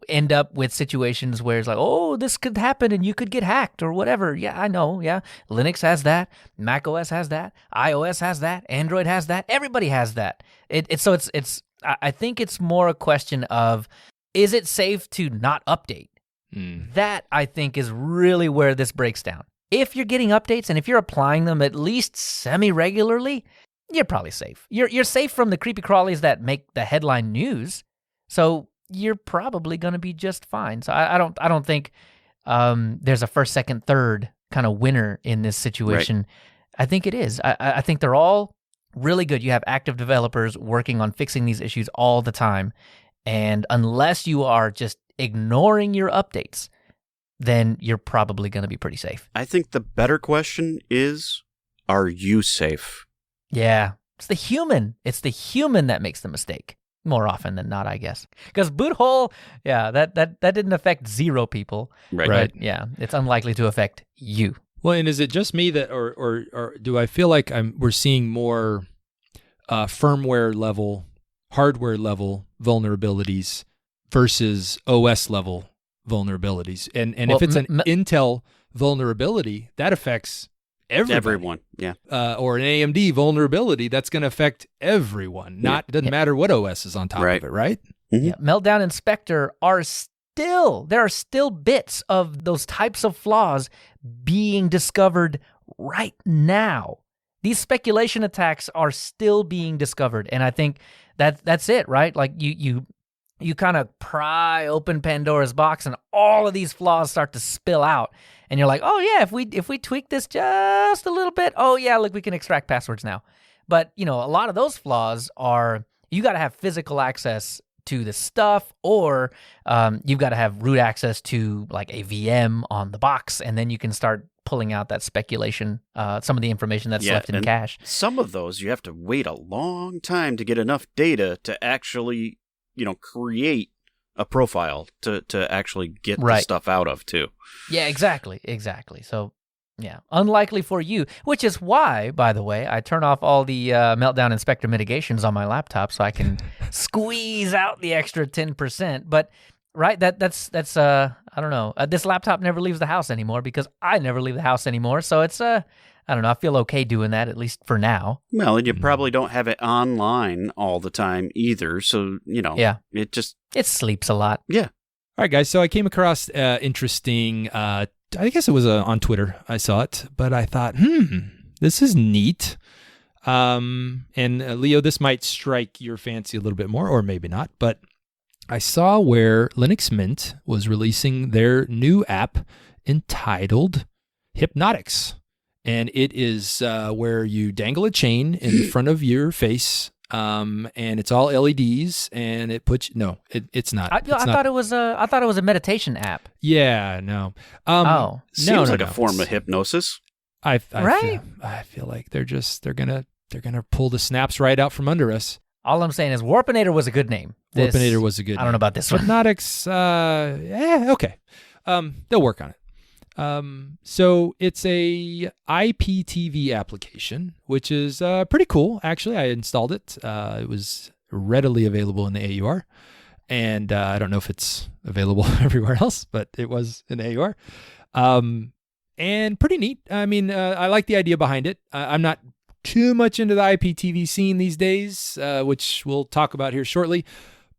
end up with situations where it's like, oh, this could happen and you could get hacked or whatever. Yeah, I know. Yeah, Linux has that. Mac OS has that. iOS has that. Android has that. Everybody has that. I think it's more a question of, is it safe to not update? That, I think, is really where this breaks down. If you're getting updates and if you're applying them at least semi-regularly, you're probably safe. You're safe from the creepy crawlies that make the headline news. So you're probably going to be just fine. So I don't think there's a first, second, third kind of winner in this situation. Right. I think it is. I think they're all really good. You have active developers working on fixing these issues all the time. And unless you are just ignoring your updates, then you're probably going to be pretty safe. I think the better question is, are you safe? Yeah. It's the human. It's the human that makes the mistake. More often than not, I guess. Because BootHole, that didn't affect 0 people. Right. Right. Yeah, it's unlikely to affect you. Well, and is it just me that, or do I feel like we're seeing more firmware level, hardware level vulnerabilities versus OS level vulnerabilities? And if it's an Intel vulnerability, that affects everyone. Yeah. Or an AMD vulnerability, that's going to affect everyone. It doesn't matter what OS is on top of it, right? Mm-hmm. Yeah. Meltdown Inspector there are still bits of those types of flaws being discovered right now. These speculation attacks are still being discovered, and I think that's it, right? Like you kind of pry open Pandora's box, and all of these flaws start to spill out, and you're like, oh yeah, if we tweak this just a little bit, oh yeah, look, we can extract passwords now. But a lot of those flaws are, you got to have physical access to the stuff, or you've got to have root access to like a VM on the box, and then you can start pulling out that speculation, some of the information that's left in cache. Some of those you have to wait a long time to get enough data to actually, create a profile to actually get the stuff out of too. Yeah, exactly. So, yeah, unlikely for you, which is why, by the way, I turn off all the Meltdown Inspector mitigations on my laptop so I can squeeze out the extra 10%. But that's I don't know. This laptop never leaves the house anymore because I never leave the house anymore. So it's I don't know. I feel okay doing that, at least for now. Well, and you probably don't have it online all the time either. So, it sleeps a lot. Yeah. All right, guys. So I came across interesting, I guess it was on Twitter. I saw it, but I thought, this is neat. And Leo, this might strike your fancy a little bit more, or maybe not, but I saw where Linux Mint was releasing their new app entitled Hypnotix. And it is where you dangle a chain in front of your face, and it's all LEDs, and it puts it's not. I thought it was a meditation app. Yeah, no. Seems like a form of hypnosis. I feel like they're gonna pull the snaps right out from under us. All I'm saying is Warpinator was a good name. Warpinator was a good name. I don't know about this one. Hypnotix, okay. They'll work on it. So it's a IPTV application, which is pretty cool. Actually, I installed it. It was readily available in the AUR, and I don't know if it's available everywhere else, but it was in the AUR. And pretty neat. I mean, I like the idea behind it. I'm not too much into the IPTV scene these days, which we'll talk about here shortly,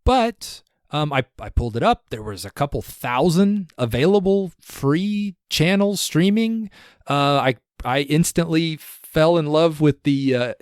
but I pulled it up. There was a couple thousand available free channels streaming. I instantly fell in love with the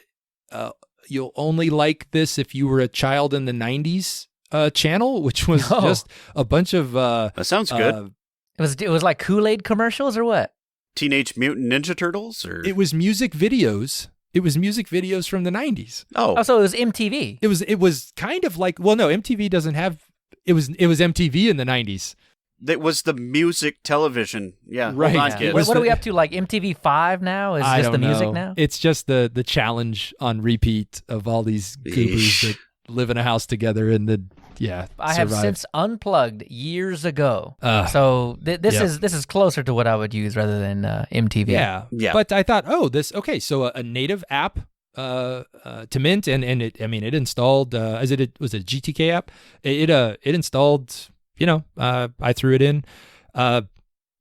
you'll only like this if you were a child in the 90s channel, which was just a bunch of that sounds good. It was like Kool-Aid commercials or what? Teenage Mutant Ninja Turtles, or it was music videos. It was music videos from the 90s. Oh, so it was MTV. It was kind of like, well, no, MTV doesn't have. It was MTV in the 90s. That was the music television. Yeah. Right. Hold on, Yeah. kids. What are we up to? Like MTV5 now? Is I just don't the music know. now? It's just the challenge on repeat of all these goobers that live in a house together and I have survive. since unplugged years ago. Ugh. So this Yep. is closer to what I would use rather than MTV. Yeah. But I thought, so a native app to Mint, and it installed was it a GTK app? It installed, I threw it in.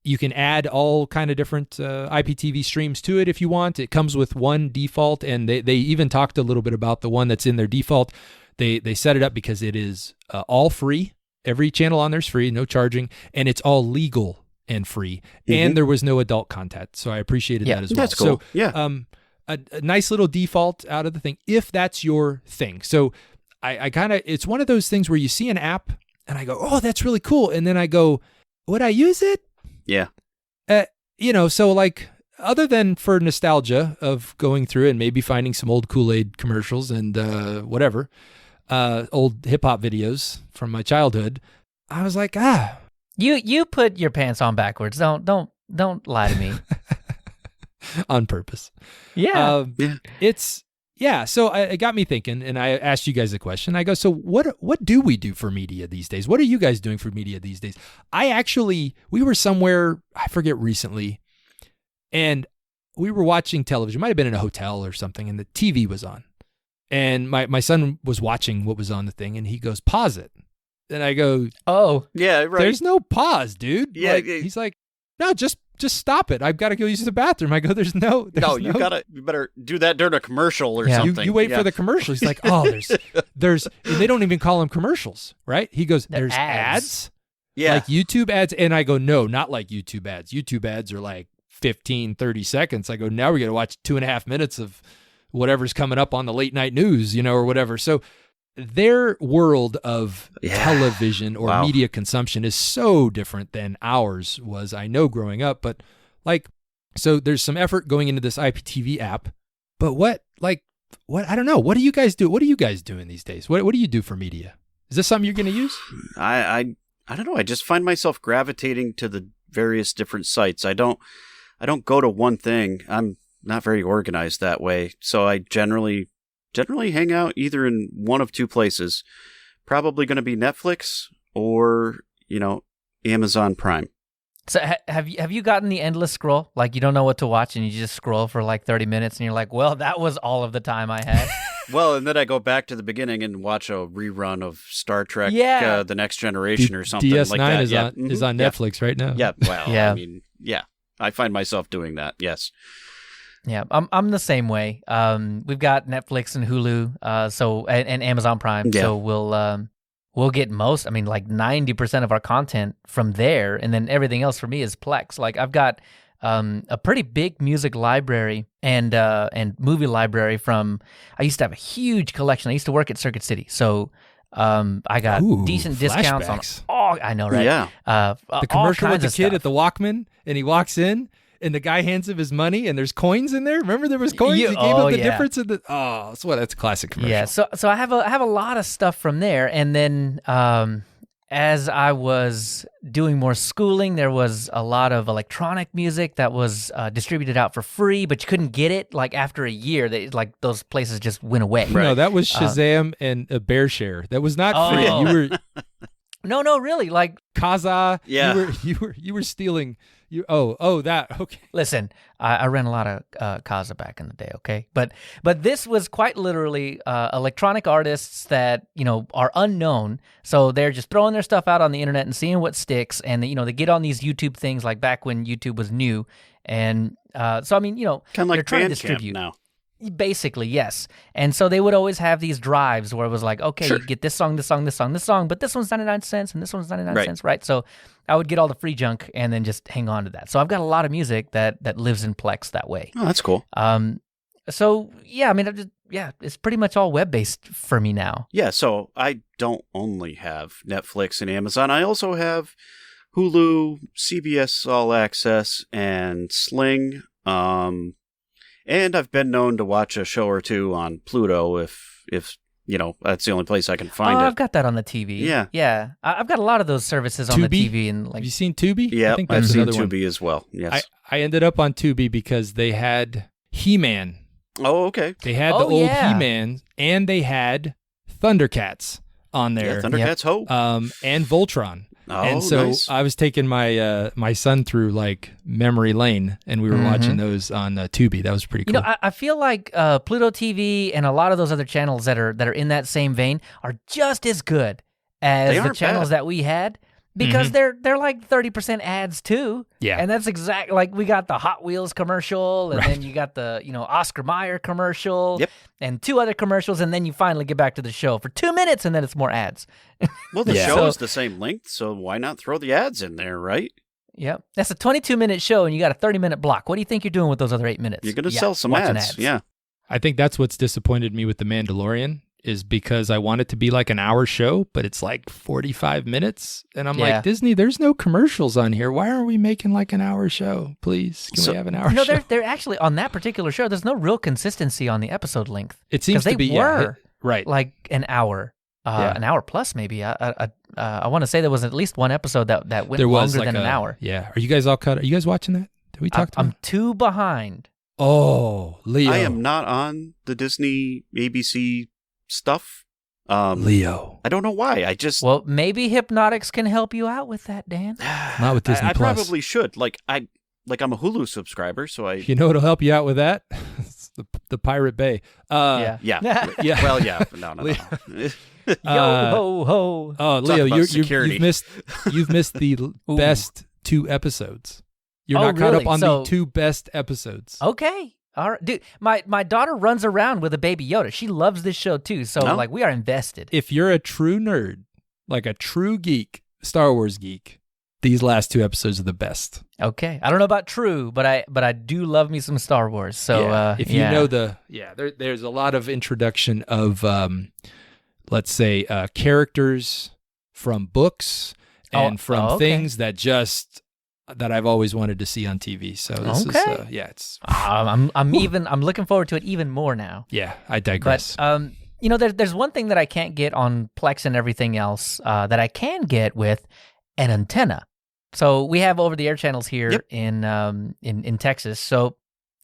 You can add all kind of different IPTV streams to it if you want. It comes with one default, and they even talked a little bit about the one that's in their default. They set it up because it is all free. Every channel on there is free, no charging, and it's all legal and free. And there was no adult content, so I appreciated that as well. That's cool. So, a nice little default out of the thing, if that's your thing. So I kind of, it's one of those things where you see an app and I go, oh, that's really cool. And then I go, would I use it? Yeah. So like, other than for nostalgia of going through and maybe finding some old Kool-Aid commercials and whatever, old hip hop videos from my childhood, I was like, You put your pants on backwards. Don't lie to me. on purpose. Yeah. So it got me thinking, and I asked you guys a question. I go, so what do we do for media these days? What are you guys doing for media these days? We were somewhere, I forget recently, and we were watching television. Might have been in a hotel or something, and the TV was on. And my son was watching what was on the thing, and he goes, pause it. And I go, oh. Yeah, right. There's no pause, dude. Yeah. He's like, no, just stop it. I've got to go use the bathroom. I go, there's no. You better do that during a commercial or something. You wait for the commercial. He's like, oh, there's, and they don't even call them commercials, right? He goes, there's ads. Yeah. Like YouTube ads. And I go, no, not like YouTube ads. YouTube ads are like 15, 30 seconds. I go, now we're going to watch 2.5 minutes of whatever's coming up on the late night news, or whatever. So their world of television or media consumption is so different than ours was, I know, growing up. But so there's some effort going into this IPTV app. But what, I don't know. What do you guys do? What are you guys doing these days? What do you do for media? Is this something you're going to use? I don't know. I just find myself gravitating to the various different sites. I don't go to one thing. I'm not very organized that way. So I generally hang out either in one of two places. Probably going to be Netflix or, Amazon Prime. So have you gotten the endless scroll? Like you don't know what to watch and you just scroll for like 30 minutes and you're like, well, that was all of the time I had. Well, and then I go back to the beginning and watch a rerun of Star Trek, The Next Generation or something DS9 like that. is on Netflix right now. Yeah, well, I find myself doing that, yes. Yeah, I'm the same way. We've got Netflix and Hulu, and Amazon Prime. Yeah. So we'll get most. I mean, like 90% of our content from there, and then everything else for me is Plex. Like I've got a pretty big music library and movie library from. I used to have a huge collection. I used to work at Circuit City, so I got decent discounts on. Oh, I know, right? Yeah. The commercial with the kid at the Walkman, and he walks in. And the guy hands him his money, and there's coins in there. Remember, there was coins. He gave him the difference in the. Oh, that's a classic commercial. Yeah, so I have a lot of stuff from there, and then as I was doing more schooling, there was a lot of electronic music that was distributed out for free, but you couldn't get it like after a year. Those places just went away. Right. No, that was Shazam and a BearShare. That was not free. You were. No, really, like Kaza. Yeah, you were stealing. Okay. Listen, I ran a lot of Kaza back in the day, okay? But this was quite literally electronic artists that, are unknown. So they're just throwing their stuff out on the internet and seeing what sticks. And, they get on these YouTube things like back when YouTube was new. And so, I mean, kind of like they're trying to Bandcamp distribute. now. Basically, yes. And so they would always have these drives where it was like, okay, you get this song, but this one's 99 cents and this one's 99 cents, right? So I would get all the free junk and then just hang on to that. So I've got a lot of music that lives in Plex that way. Oh, that's cool. So yeah, I mean, it's pretty much all web-based for me now. Yeah, so I don't only have Netflix and Amazon. I also have Hulu, CBS All Access, and Sling. And I've been known to watch a show or two on Pluto if that's the only place I can find it. I've got that on the TV. Yeah. I've got a lot of those services on Tubi? the TV. And Have you seen Tubi? Yeah, I think I've that's seen another one. Tubi as well. Yes. I ended up on Tubi because they had He-Man. Oh, okay. They had the old He-Man, and they had Thundercats on there. Yeah, Thundercats Ho. And Voltron. Oh, and so nice. I was taking my my son through like memory lane, and we were watching those on Tubi. That was pretty cool. I feel like Pluto TV and a lot of those other channels that are in that same vein are just as good as the channels that we had, because they're like 30% ads too. Yeah. And that's exactly like we got the Hot Wheels commercial, and then you got the Oscar Mayer commercial, and 2 other commercials, and then you finally get back to the show for 2 minutes, and then it's more ads. Well, the show is the same length, so why not throw the ads in there, right? Yep. That's a 22-minute show, and you got a 30-minute block. What do you think you're doing with those other 8 minutes? You're going to sell some ads. Yeah. I think that's what's disappointed me with The Mandalorian, is because I want it to be like an hour show, but it's like 45 minutes. And I'm like, Disney, there's no commercials on here. Why are we making like an hour show? Please, can we have an hour show? They're actually, on that particular show, there's no real consistency on the episode length. It seems to be, right, like an hour. An hour plus, maybe. I want to say there was at least one episode that went longer than an hour. Yeah. Are you guys all cut? Are you guys watching that? Did we talk about I'm too behind. Oh, Leo. I am not on the Disney ABC stuff. Leo. I don't know why. Well, maybe Hypnotix can help you out with that, Dan. Not with Disney I Plus. probably should. I'm a Hulu subscriber, so I. You know what'll help you out with that? the Pirate Bay. Yeah. Well, yeah. No. Yo ho ho. Oh, Leo, you've missed the best 2 episodes. You're not caught up on the 2 best episodes. Okay. All right, dude. My daughter runs around with a baby Yoda. She loves this show too. So like we are invested. If you're a true nerd, like a true geek, Star Wars geek, these last 2 episodes are the best. Okay. I don't know about true, but I do love me some Star Wars. So if you know there's a lot of introduction of let's say characters from books and from things that I've always wanted to see on TV. So this is it's I'm looking forward to it even more now. Yeah, I digress. But there's one thing that I can't get on Plex and everything else that I can get with an antenna. So we have over-the-air channels here in Texas. So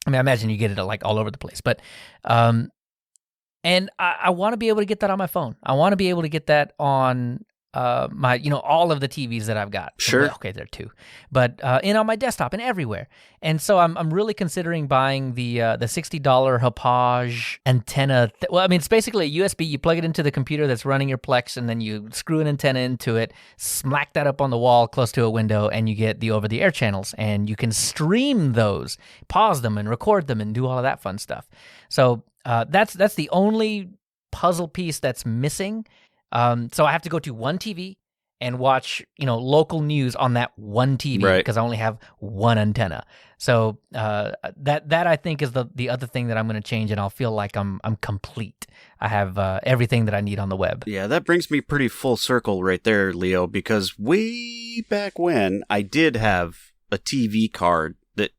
I mean, I imagine you get it like all over the place, but and I want to be able to get that on my phone. I want to be able to get that on my, all of the TVs that I've got. Sure. Okay, there are 2, but on my desktop and everywhere. And so I'm really considering buying the $60 Hauppauge antenna. Well, I mean, it's basically a USB. You plug it into the computer that's running your Plex, and then you screw an antenna into it, smack that up on the wall close to a window, and you get the over-the-air channels. And you can stream those, pause them, and record them, and do all of that fun stuff. So that's the only puzzle piece that's missing. So I have to go to one TV and watch, local news on that one TV because I only have one antenna. So that I think is the other thing that I'm going to change, and I'll feel like I'm complete. I have everything that I need on the web. Yeah, that brings me pretty full circle right there, Leo, because way back when I did have a TV card that,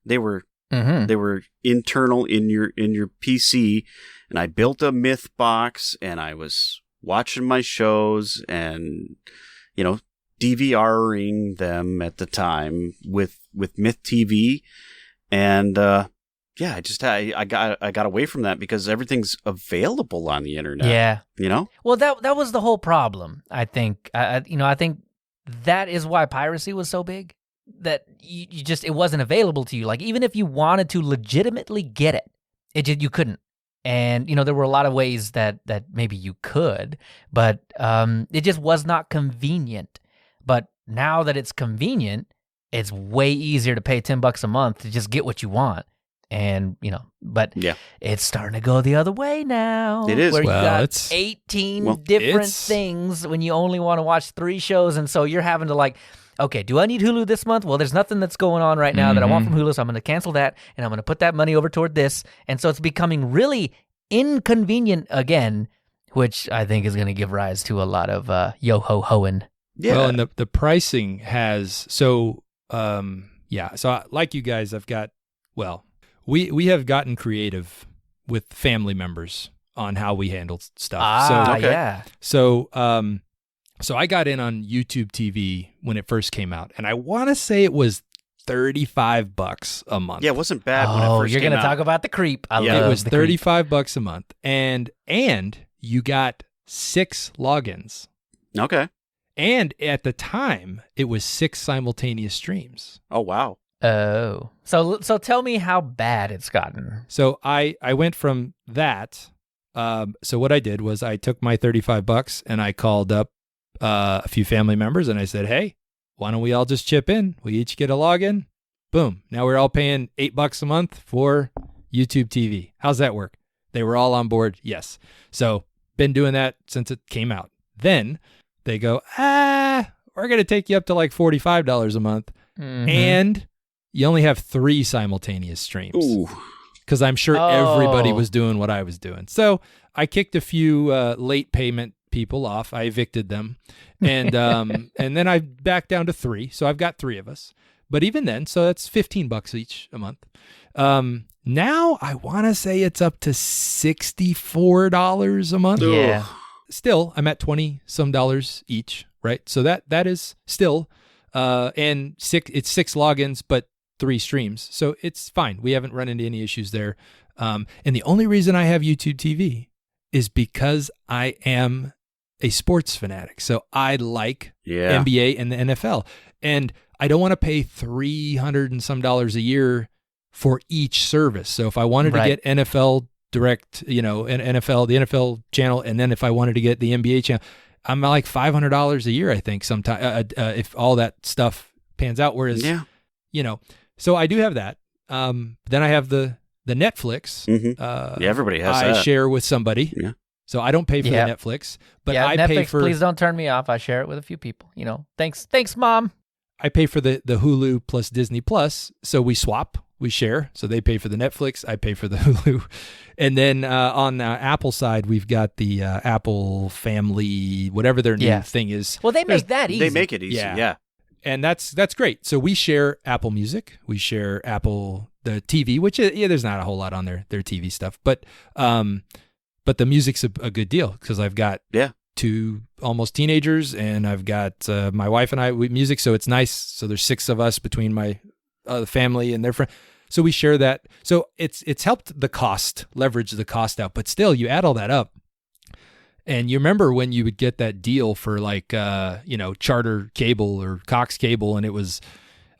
they were internal in your PC, and I built a Myth box, and I was watching my shows and, DVRing them at the time with Myth TV. And, I got away from that because everything's available on the internet. Yeah. Well, that was the whole problem, I think. I think that is why piracy was so big, that it wasn't available to you. Like, even if you wanted to legitimately get it, you couldn't. And, there were a lot of ways that maybe you could, but it just was not convenient. But now that it's convenient, it's way easier to pay $10 a month to just get what you want. And, but it's starting to go the other way now. It is. Where you got 18 different things when you only want to watch 3 shows. And so you're having to okay, do I need Hulu this month? Well, there's nothing that's going on right now that I want from Hulu, so I'm going to cancel that, and I'm going to put that money over toward this. And so it's becoming really inconvenient again, which I think is going to give rise to a lot of yo-ho-hoing. Yeah. Well, and the pricing has, so like you guys, I've got, we have gotten creative with family members on how we handle stuff. Yeah. So I got in on YouTube TV when it first came out, and I want to say it was $35 a month. Yeah, it wasn't bad when it first you're came gonna out. talk about the creep. It was the creep. $35 a month, and you got 6 logins. Okay. And at the time, it was 6 simultaneous streams. Oh, wow. Oh, so tell me how bad it's gotten. So I went from that. So what I did was I took my $35 and I called up a few family members and I said, hey, why don't we all just chip in? We each get a login. Boom. Now we're all paying $8 a month for YouTube TV. How's that work? They were all on board. Yes. So been doing that since it came out. Then they go, we're going to take you up to like $45 a month. Mm-hmm. And you only have 3 simultaneous streams. Ooh. Because I'm sure everybody was doing what I was doing. So I kicked a few late payment people off. I evicted them. And and then I backed down to 3. So I've got 3 of us. But even then, so that's $15 each a month. Now I want to say it's up to $64 a month. Yeah. Still, I'm at $20 some each, right? So that is still, and it's 6 logins, but 3 streams. So it's fine. We haven't run into any issues there. And the only reason I have YouTube TV is because I am a sports fanatic. So I like NBA and the NFL. And I don't want to pay $300 and some a year for each service. So if I wanted to get NFL Direct, the NFL channel, and then if I wanted to get the NBA channel, I'm like $500 a year, I think, sometimes, if all that stuff pans out. Whereas, so I do have that. Then I have the Netflix. Mm-hmm. Everybody has I that. share with somebody. Yeah. So I don't pay for the Netflix, but I Netflix, pay for. Please don't turn me off. I share it with a few people. Thanks, Mom. I pay for the Hulu plus Disney Plus, so we swap. We share, so they pay for the Netflix, I pay for the Hulu. And then on the Apple side, we've got the Apple Family, whatever their new thing is. Well, they make that easy. They make it easy, yeah. And that's great. So we share Apple Music, we share Apple, the TV, which, there's not a whole lot on their TV stuff. But the music's a good deal because I've got 2 almost teenagers, and I've got my wife and I with music, so it's nice. So there's 6 of us between my family and their friends. So we share that. So it's helped leverage the cost out, but still you add all that up. And you remember when you would get that deal for like, Charter Cable or Cox Cable, and it was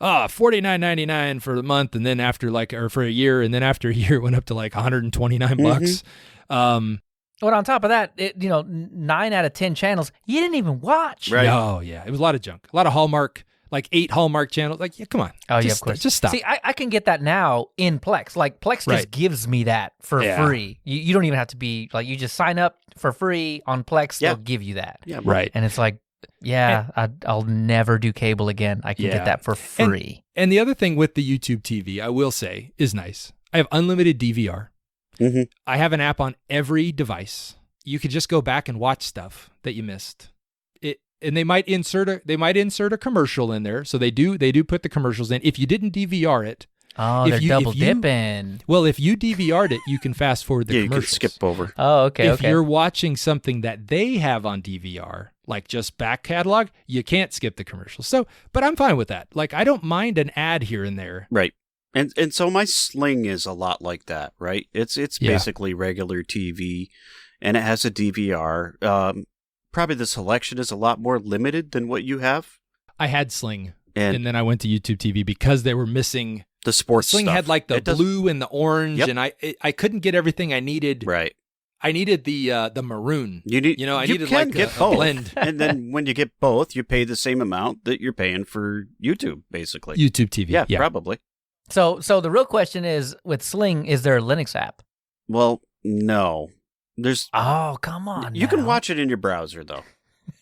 $49.99 for the month. And then or for a year. And then after a year, it went up to like $129 bucks. But on top of that, 9 out of 10 channels you didn't even watch. Right. Oh yeah. It was a lot of junk, a lot of Hallmark. Like 8 Hallmark channels. Like, come on. Oh, yeah, of course. Just stop. See, I can get that now in Plex. Like, Plex just gives me that for free. You don't even have to be, like, you just sign up for free on Plex. They'll give you that. Yeah, right. And it's like, I'll never do cable again. I can get that for free. And the other thing with the YouTube TV, I will say, is nice. I have unlimited DVR. Mm-hmm. I have an app on every device. You could just go back and watch stuff that you missed. And they might insert a commercial in there. So they do put the commercials in. If you didn't DVR it. Oh, they're double dipping. Well, if you DVR'd it, you can fast forward the commercials. You can skip over. Oh, okay. If you're watching something that they have on DVR, like just back catalog, you can't skip the commercials. So, but I'm fine with that. Like, I don't mind an ad here and there. Right. And so my Sling is a lot like that, right? It's basically regular TV, and it has a DVR. Probably the selection is a lot more limited than what you have. I had Sling, and then I went to YouTube TV because they were missing the sports Sling stuff. Had like the blue and the orange, and I couldn't get everything I needed. Right. I needed the maroon. I needed like a blend. And then when you get both, you pay the same amount that you're paying for YouTube, basically. YouTube TV. Yeah, probably. So the real question is, with Sling, is there a Linux app? Well, no. Oh, come on. You can watch it in your browser, though.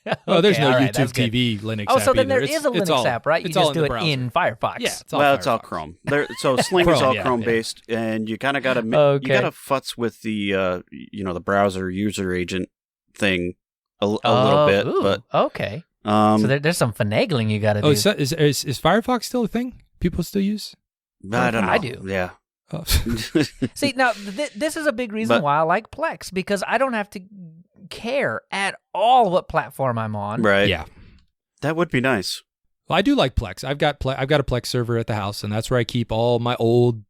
There's no YouTube TV Linux app. Oh, so then either. there is a Linux app, right? You just do it in Firefox. Yeah, it's all Chrome. So Sling is all Chrome based, and you kind of got to you got to futz with the the browser user agent thing a little bit. But okay. So there's some finagling you got to do. So is Firefox still a thing people still use? I don't know. I do. Yeah. Oh. See, now this is a big reason why I like Plex, because I don't have to care at all what platform I'm on. Right. Yeah. That would be nice. Well, I do like Plex. I've got a Plex server at the house, and that's where I keep all my old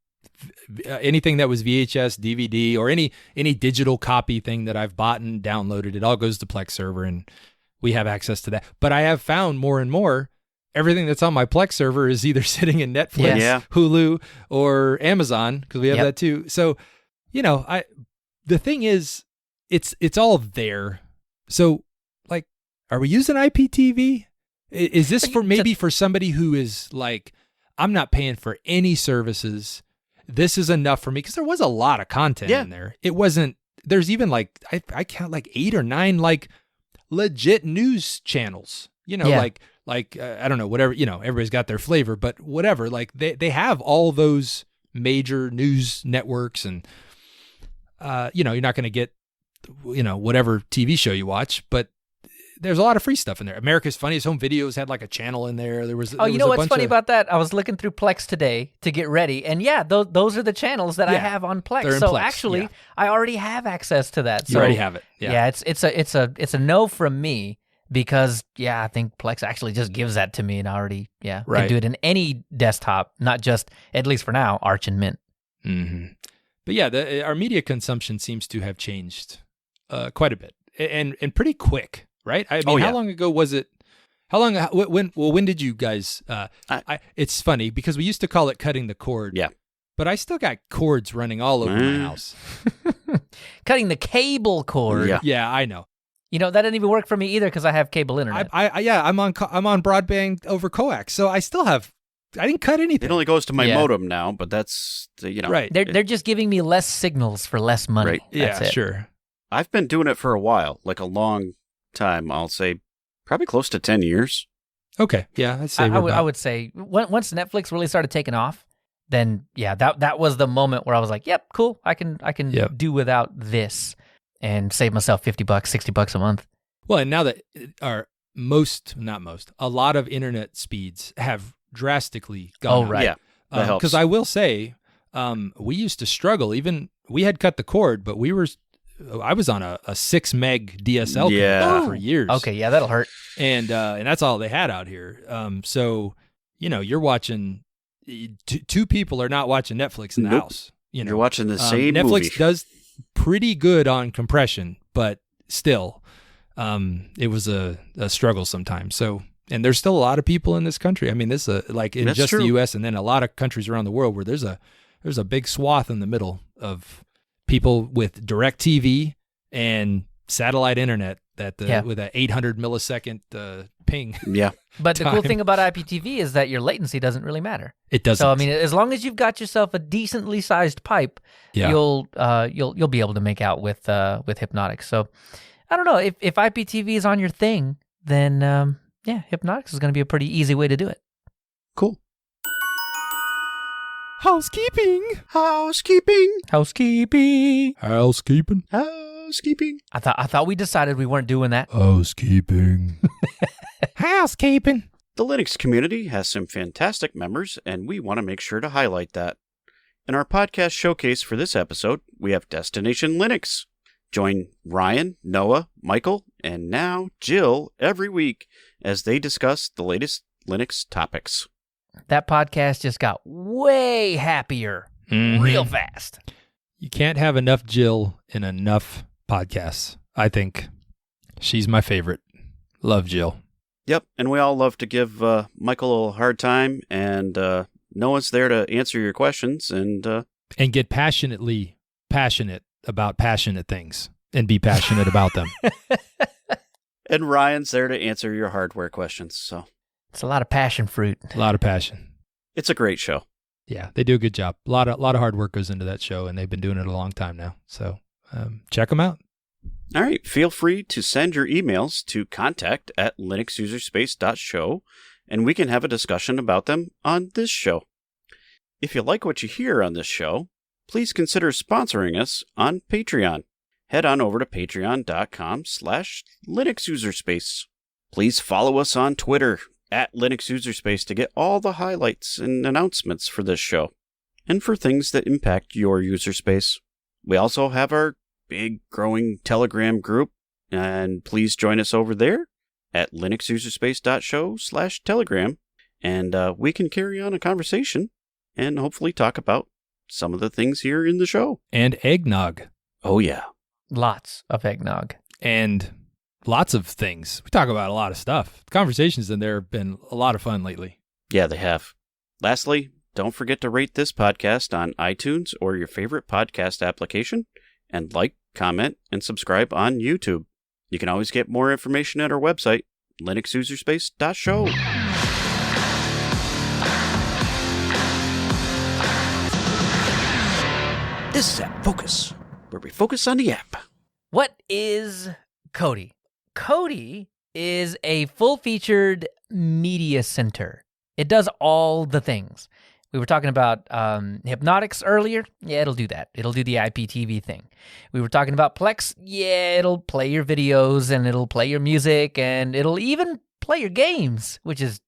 anything that was VHS, DVD, or any digital copy thing that I've bought and downloaded. It all goes to Plex server, and we have access to that. But I have found more and more everything that's on my Plex server is either sitting in Netflix, Hulu, or Amazon, because we have that too. So, the thing is, it's all there. So, like, are we using IPTV? Is this for somebody who is like, I'm not paying for any services. This is enough for me, because there was a lot of content in there. It wasn't. There's even like I count like 8 or 9 like legit news channels. Like I don't know, whatever. Everybody's got their flavor, but whatever. Like they have all those major news networks, and you're not going to get whatever TV show you watch, but there's a lot of free stuff in there. America's Funniest Home Videos had like a channel in there. There was what's funny about that? I was looking through Plex today to get ready, and those are the channels that I have on Plex. So Plex, actually, I already have access to that. So, you already have it. Yeah, it's a no from me, because I think Plex actually just gives that to me, and I already can do it in any desktop, not just, at least for now, Arch and Mint. Mm-hmm. But our media consumption seems to have changed quite a bit, and pretty quick. Right? I mean, how long ago was it? When did you guys? It's funny because we used to call it cutting the cord. Yeah. But I still got cords running all over my house. Cutting the cable cord. Yeah, I know. That didn't even work for me either, because I have cable internet. I'm on broadband over coax, so I still have. I didn't cut anything. It only goes to my modem now, but that's right. They're just giving me less signals for less money. Right. That's it. Sure. I've been doing it for a while, like a long time. I'll say probably close to 10 years. Okay. Yeah, I would say once Netflix really started taking off, then that was the moment where I was like, yep, cool. I can do without this and save myself $50, $60 a month. Well, and now that a lot of internet speeds have drastically gone up. Right. Yeah. That helps. Because I will say, we used to struggle. Even we had cut the cord, but I was on a 6 meg DSL cable for years. Okay, yeah, that'll hurt. And that's all they had out here. So, you're watching, 2 people are not watching Netflix in the house. You're watching the same Netflix movie. does pretty good on compression, but still, it was a struggle sometimes. So, and there's still a lot of people in this country. I mean, this like in That's just true. the U.S. and then a lot of countries around the world where there's a big swath in the middle of people with direct TV and satellite internet with a 800 millisecond ping. Yeah. But the cool thing about IPTV is that your latency doesn't really matter. It doesn't. So I mean, as long as you've got yourself a decently sized pipe, you'll be able to make out with Hypnotix. So I don't know, if IPTV is on your thing, then Hypnotix is going to be a pretty easy way to do it. Cool. Housekeeping. I thought we decided we weren't doing that. Housekeeping. Housekeeping. The Linux community has some fantastic members, and we want to make sure to highlight that. In our podcast showcase for this episode, we have Destination Linux. Join Ryan, Noah, Michael, and now Jill every week as they discuss the latest Linux topics. That podcast just got way happier real fast. You can't have enough Jill in enough podcasts. I think she's my favorite. Love Jill. Yep, and we all love to give Michael a hard time, and Noah's there to answer your questions and get passionate about passionate things and be passionate about them. And Ryan's there to answer your hardware questions. So it's a lot of passion fruit. A lot of passion. It's a great show. Yeah, they do a good job. A lot of hard work goes into that show, and they've been doing it a long time now. So check them out. All right. Feel free to send your emails to contact@linuxuserspace.show, and we can have a discussion about them on this show. If you like what you hear on this show, please consider sponsoring us on Patreon. Head on over to patreon.com/linuxuserspace. Please follow us on Twitter @linuxuserspace to get all the highlights and announcements for this show. and for things that impact your user space. We also have our big growing Telegram group, and please join us over there at linuxuserspace.show/telegram, and we can carry on a conversation and hopefully talk about some of the things here in the show. And eggnog. Oh, yeah. Lots of eggnog. And lots of things. We talk about a lot of stuff. The conversations in there have been a lot of fun lately. Yeah, they have. Lastly, don't forget to rate this podcast on iTunes or your favorite podcast application, and like, comment, and subscribe on YouTube. You can always get more information at our website, linuxuserspace.show. This is App Focus, where we focus on the app. What is Kodi? Kodi is a full-featured media center. It does all the things. We were talking about Hypnotix earlier. Yeah, it'll do that. It'll do the IPTV thing. We were talking about Plex. Yeah, it'll play your videos, and it'll play your music, and it'll even play your games, which is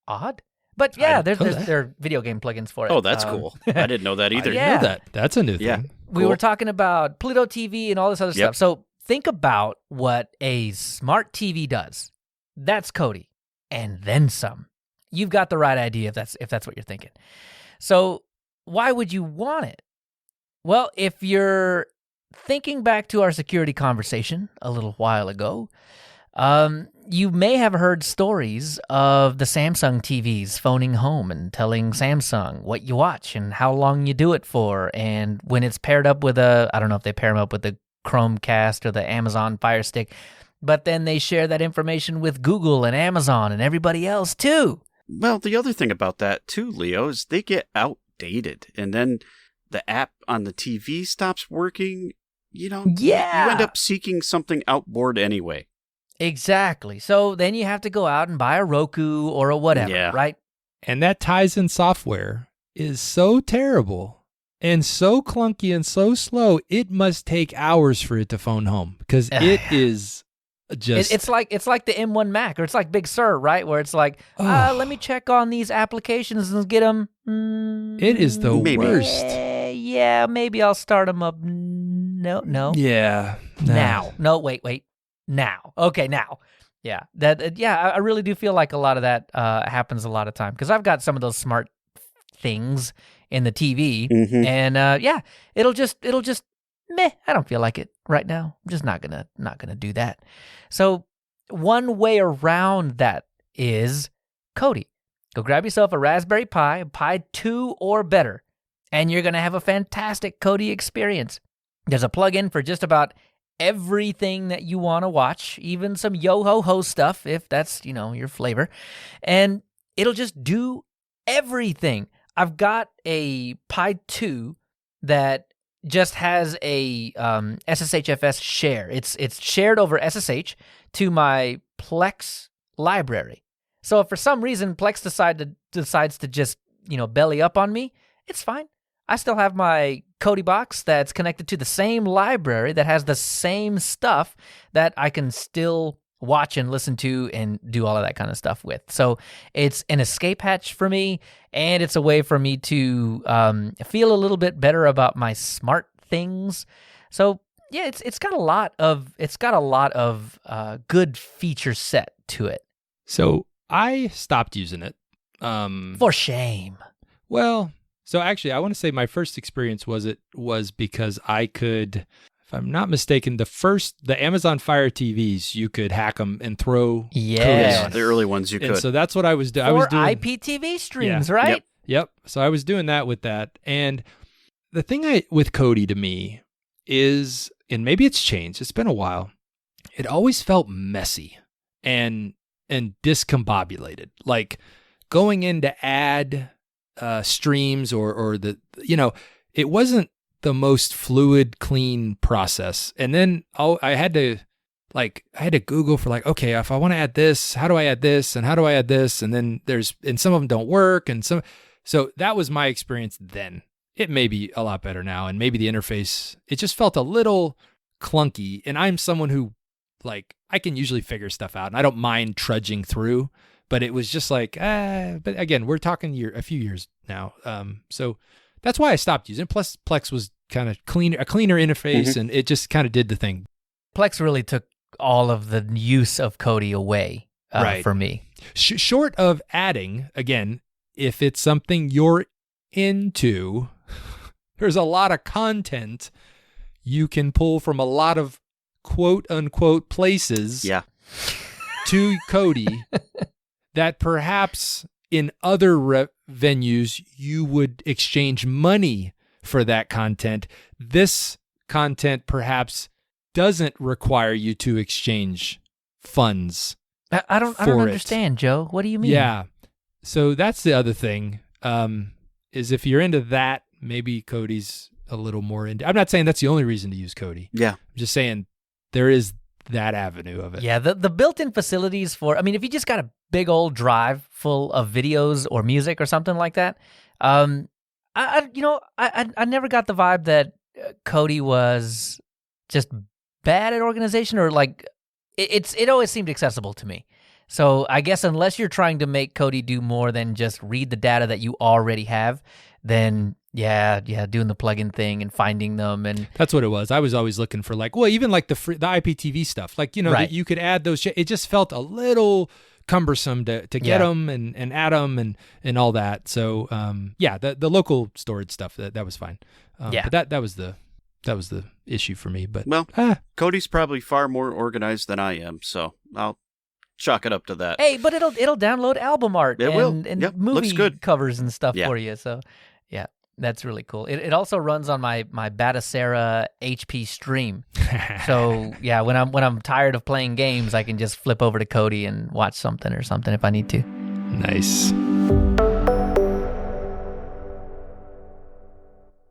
odd. But yeah, there are video game plugins for it. Oh, that's cool. I didn't know that either. Yeah. You know that. That's a new thing. Yeah. We were talking about Pluto TV and all this other stuff. So think about what a smart TV does. That's Kodi. And then some. You've got the right idea if that's what you're thinking. So why would you want it? Well, if you're thinking back to our security conversation a little while ago, you may have heard stories of the Samsung TVs phoning home and telling Samsung what you watch and how long you do it for. And when it's paired up with I don't know if they pair them up with the Chromecast or the Amazon Fire Stick, but then they share that information with Google and Amazon and everybody else too. Well, the other thing about that too, Leo, is they get outdated, and then the app on the TV stops working. You know, you end up seeking something outboard anyway. Exactly. So then you have to go out and buy a Roku or a whatever, right? And that Tizen software is so terrible and so clunky and so slow, it must take hours for it to phone home because it is just... It's like the M1 Mac, or it's like Big Sur, right? Where it's like, let me check on these applications and get them. It is the worst. Yeah, maybe I'll start them up. No. Yeah. Now. No, wait. Now. Okay, now. Yeah. I really do feel like a lot of that happens a lot of time because I've got some of those smart things in the TV, and it'll just meh. I don't feel like it right now. I'm just not gonna do that. So one way around that is Kodi. Go grab yourself a Raspberry Pi, Pi 2 or better, and you're gonna have a fantastic Kodi experience. There's a plugin for just about everything that you want to watch, even some yo-ho-ho stuff, if that's, your flavor. And it'll just do everything. I've got a Pi 2 that just has a SSHFS share. It's shared over SSH to my Plex library. So if for some reason Plex decides to just, belly up on me, it's fine. I still have my Kodi box that's connected to the same library that has the same stuff that I can still watch and listen to and do all of that kind of stuff with. So it's an escape hatch for me, and it's a way for me to feel a little bit better about my smart things. So yeah, it's got a lot of good feature set to it. So I stopped using it. For shame. Well, so actually, I want to say my first experience was because I could, if I'm not mistaken, the Amazon Fire TVs, you could hack them and throw Kodi on it. The early ones you could. And so that's what I was doing. For IPTV streams, right? Yep. So I was doing that with that. And the thing with Kodi to me is, and maybe it's changed, it's been a while, it always felt messy and discombobulated. Like going in to add streams or it wasn't the most fluid, clean process. And then I had to Google for okay, if I want to add this, how do I add this? And how do I add this? And then some of them don't work. So that was my experience then. It may be a lot better now. And maybe the interface, it just felt a little clunky. And I'm someone who I can usually figure stuff out and I don't mind trudging through. But it was just but again, we're talking a few years now. So that's why I stopped using it. Plus, Plex was kind of a cleaner interface, and it just kind of did the thing. Plex really took all of the use of Kodi away for me. Short of adding, again, if it's something you're into, there's a lot of content you can pull from a lot of quote-unquote places to Kodi that perhaps in other venues you would exchange money for that content. This content perhaps doesn't require you to exchange funds. I don't understand, Joe. What do you mean? Yeah. So that's the other thing, is if you're into that, maybe Kodi's a little more into. I'm not saying that's the only reason to use Kodi. Yeah. I'm just saying there is that avenue of it. Yeah, the built-in facilities for, I mean, if you just got a big old drive full of videos or music or something like that, I never got the vibe that Kodi was just bad at organization, or like it always seemed accessible to me. So I guess unless you're trying to make Kodi do more than just read the data that you already have, then doing the plugin thing and finding them, and that's what it was. I was always looking for even the IPTV stuff, that you could add those. It just felt a little cumbersome to get them and add them and all that. So the local storage stuff that was fine. But that was the issue for me. But Kodi's probably far more organized than I am, so I'll chalk it up to that. Hey, but it'll download album art and movie covers and stuff for you. So that's really cool. It also runs on my Batacera HP stream. So when I'm tired of playing games, I can just flip over to Kodi and watch something if I need to. Nice.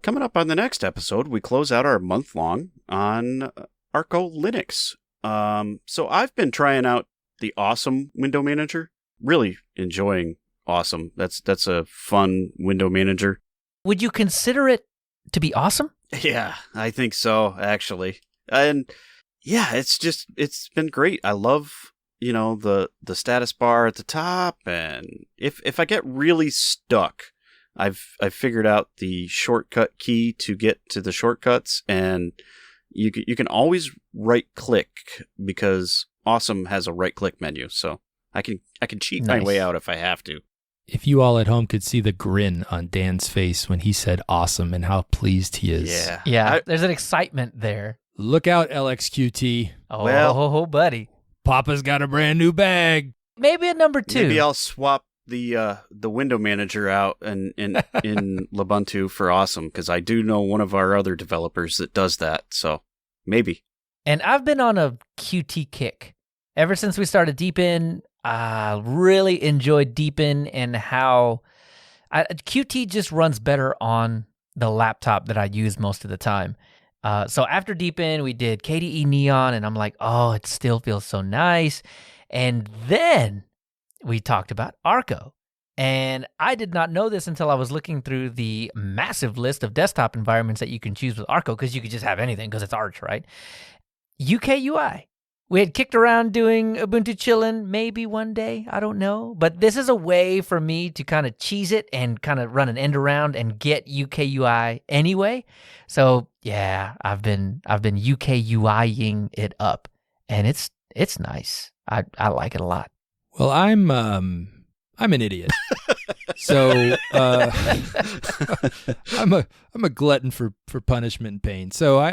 Coming up on the next episode, we close out our month-long on ArcoLinux. So I've been trying out the Awesome window manager. Really enjoying Awesome. That's a fun window manager. Would you consider it to be awesome? Yeah, I think so, actually. And it's been great. I love, the status bar at the top, and if I get really stuck, I've figured out the shortcut key to get to the shortcuts, and you can always right click because Awesome has a right click menu, so I can cheat my way out if I have to. If you all at home could see the grin on Dan's face when he said awesome and how pleased he is. Yeah. There's an excitement there. Look out, LXQT. Oh, buddy. Papa's got a brand new bag. Maybe at number 2. Maybe I'll swap the window manager out in Lubuntu for Awesome, because I do know one of our other developers that does that, so maybe. And I've been on a Qt kick. Ever since we started Deepin, I really enjoyed Deepin and how Qt just runs better on the laptop that I use most of the time. So after Deepin, we did KDE Neon, and I'm like, oh, it still feels so nice. And then we talked about Arco. And I did not know this until I was looking through the massive list of desktop environments that you can choose with Arco, because you could just have anything because it's Arch, right? UKUI. We had kicked around doing Ubuntu chillin' maybe one day, I don't know. But this is a way for me to kind of cheese it and kind of run an end around and get UKUI anyway. So I've been UKUIing it up, and it's nice. I like it a lot. Well, I'm an idiot. So I'm a glutton for punishment and pain. So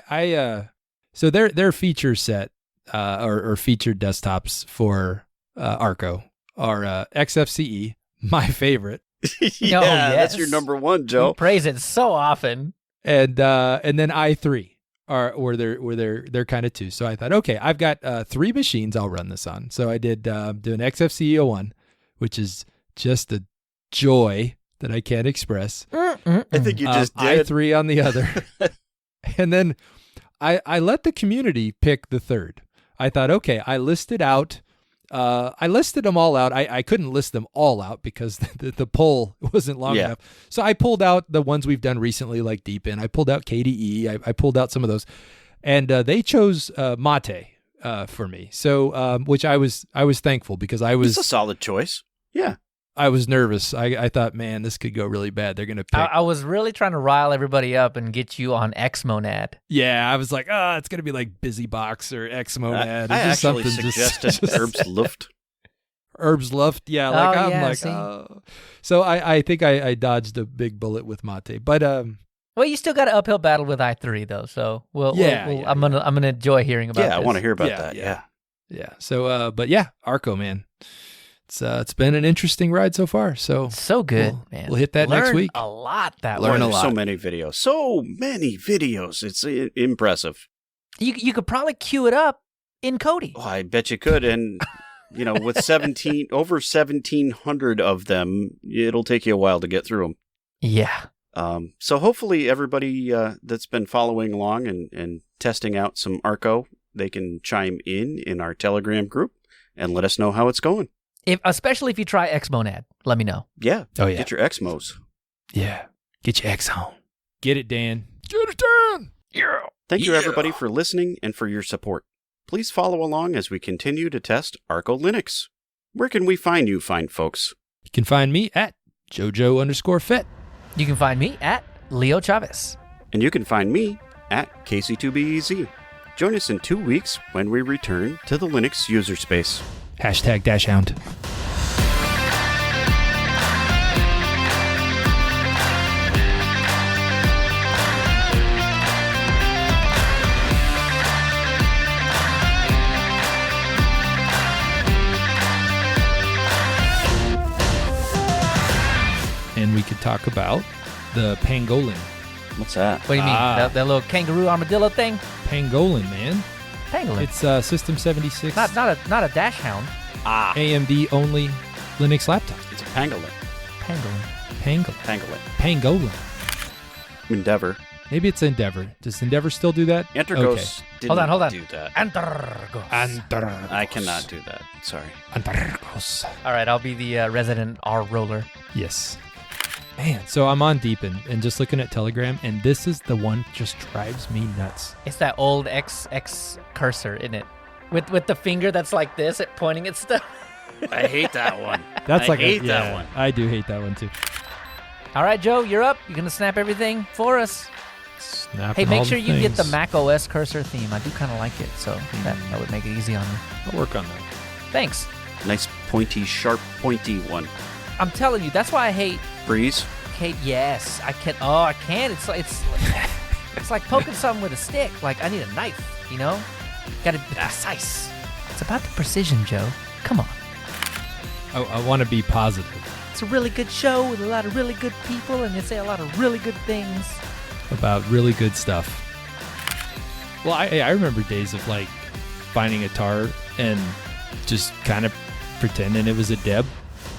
so their feature set or featured desktops for Arco are XFCE, my favorite. That's your number one, Joe. You praise it so often. And then i3 were they're kind of two. So I thought, okay, I've got 3 machines I'll run this on. So I did do an XFCE 01, which is just a joy that I can't express. I think you just did. i3 on the other. And then I let the community pick the third. I thought, okay, I listed them all out. I couldn't list them all out because the poll wasn't long enough. So I pulled out the ones we've done recently, like Deepin. I pulled out KDE. I pulled out some of those. And they chose Mate for me. So which I was thankful, because I was... It's a solid choice. Yeah. I was nervous. I thought, man, this could go really bad. They're gonna pick. I was really trying to rile everybody up and get you on Xmonad. Yeah, I was like, it's gonna be like BusyBox or Xmonad. I actually something suggested Herb's Luft. Herb's Luft. Yeah, like I'm like, see? So I think I dodged a big bullet with Mate, but Well, you still got an uphill battle with i3 though, so I'm gonna enjoy hearing about. Yeah, this. I want to hear about that. Yeah. So, but yeah, Arco, man, it's been an interesting ride so far. So good, man. We'll hit that next week. A lot that Learn way. a lot. So many videos. It's impressive. You could probably queue it up in Kodi. Oh, I bet you could, and with over 1,700 of them, it'll take you a while to get through them. Yeah. So hopefully everybody that's been following along and testing out some Arco, they can chime in our Telegram group and let us know how it's going. Especially if you try Xmonad, let me know. Yeah. Oh, yeah. Get your Xmos. Yeah. Get your X on. Get it, Dan. Get it, Dan. Yeah. Thank you, everybody, for listening and for your support. Please follow along as we continue to test ArcoLinux. Where can we find you, fine folks? You can find me at Jojo_Fett. You can find me at Leo Chavez. And you can find me at Casey2BEZ. Join us in 2 weeks when we return to the Linux user space. #DashHound. And we could talk about the pangolin. What's that? What do you mean? That little kangaroo armadillo thing? Pangolin, man. Pangolin. It's System 76. Not a dash hound. AMD only Linux laptop. It's a pangolin. Pangolin. Endeavor. Maybe it's Endeavor. Does Endeavor still do that? Antergos didn't Hold on. do that. Antergos. I cannot do that. Sorry. Antergos. All right, I'll be the resident R roller. Yes. Man, so I'm on Deepin and just looking at Telegram, and this is the one just drives me nuts. It's that old X cursor, isn't it? With the finger that's like this, pointing at stuff. I hate that one. That's I hate that one. I do hate that one too. All right, Joe, you're up. You're gonna snap everything for us. Snapping Hey, make all sure the you get the things. Mac OS cursor theme. I do kind of like it, so that would make it easy on me. I'll work on that. Thanks. Nice pointy, sharp, pointy one. I'm telling you, that's why I hate Breeze. Kate. Yes, I can. Oh, I can. It's like poking something with a stick. Like I need a knife. Got to be precise. It's about the precision, Joe. Come on. I want to be positive It's a really good show with a lot of really good people, and they say a lot of really good things. about really good stuff. Well, I remember days of like finding a tar and just kind of pretending it was a deb,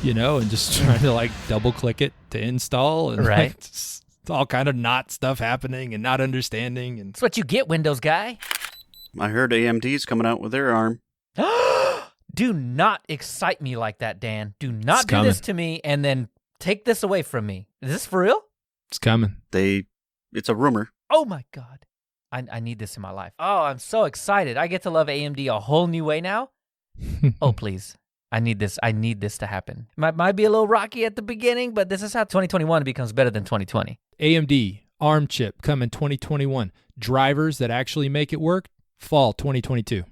and just trying to like double click it to install and Right. like, just all kind of not stuff happening and not understanding. And That's what you get, Windows guy. I heard AMD's coming out with their ARM. Do not excite me like that, Dan. Do not It's do coming. this to me and then take this away from me. Is this for real? it's coming. It's a rumor. Oh my God. I need this in my life. Oh, I'm so excited. I get to love AMD a whole new way now. Oh, please. I need this. I need this to happen. Might be a little rocky at the beginning, but this is how 2021 becomes better than 2020. AMD ARM chip coming 2021. Drivers that actually make it work, fall 2022.